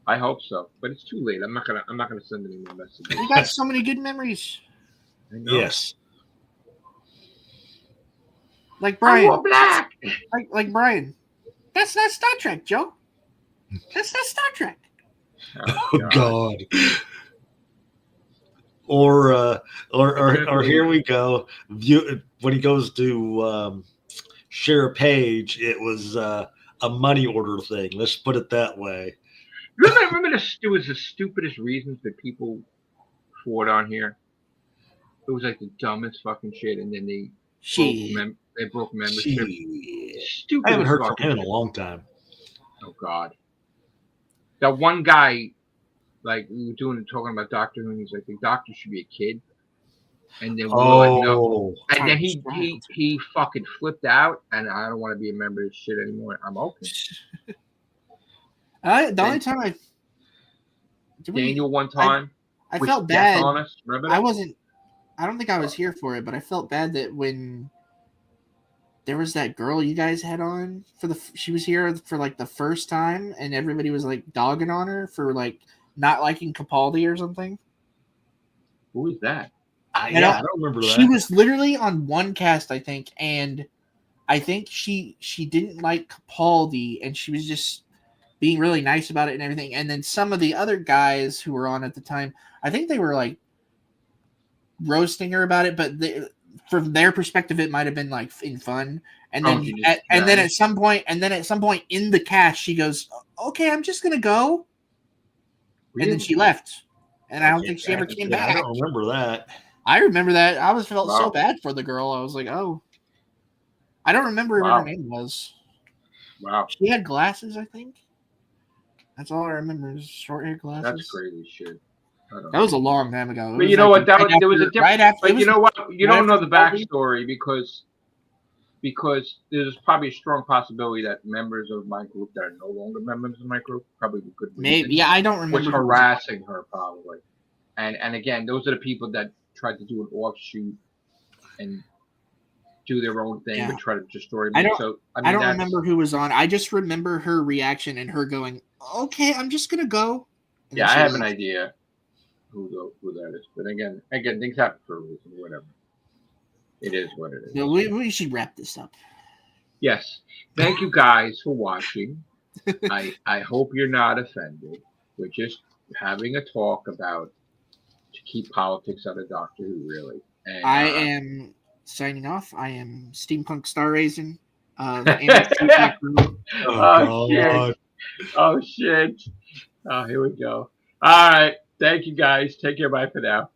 I hope so, but it's too late. I'm not gonna send any more messages. We got so many good memories. I know. Yes. Like I Brian. wore black. Like Brian. That's not Star Trek, Joe. That's not Star Trek. Oh God. Or here we go. When he goes to share a page, it was a money order thing. Let's put it that way. Remember it was the stupidest reasons that people fought on here. It was like the dumbest fucking shit, and then they broke membership. Stupid. I haven't heard from him in a long time. Oh God. That one guy, like we were talking about Doctor Who, and he's like, the Doctor should be a kid. And then we were like, no. And then he fucking flipped out, and I don't want to be a member of this shit anymore. I'm okay. The only time Daniel one time. I felt bad. On us. Remember that? I don't think I was here for it, but I felt bad that when there was that girl you guys had on she was here for like the first time, and everybody was like dogging on her for like not liking Capaldi or something. Who is that? I don't remember that. She was literally on one cast, I think, and I think she didn't like Capaldi, and she was just being really nice about it and everything. And then some of the other guys who were on at the time, I think they were like roasting her about it, but from their perspective, it might have been like in fun. And then, then at some point in the cast, she goes, "Okay, I'm just gonna go," and then she left. And I don't think she ever came back. I don't remember that. I remember that. I felt so bad for the girl. I was like, oh, I don't remember what her name was. Wow. She had glasses, I think. That's all I remember is short hair glasses. That's crazy shit. That was a long time ago. But you know what? There was a different. Right after, but you know what? You don't know the backstory because there's probably a strong possibility that members of my group that are no longer members of my group probably could. Maybe, yeah, I don't remember. Was harassing her probably, and again, those are the people that tried to do an offshoot and do their own thing, but try to destroy me. I don't remember who was on. I just remember her reaction and her going, "Okay, I'm just gonna go." And I have an idea who that is, but again, things happen for a reason. Whatever. It is what it is. No, we should wrap this up. Yes. Thank you guys for watching. I hope you're not offended. We're just having a talk about to keep politics out of Doctor Who, really. And, I am signing off. I am Steampunk Star Raisin. Oh shit. Oh, here we go. All right. Thank you guys. Take care. Bye for now.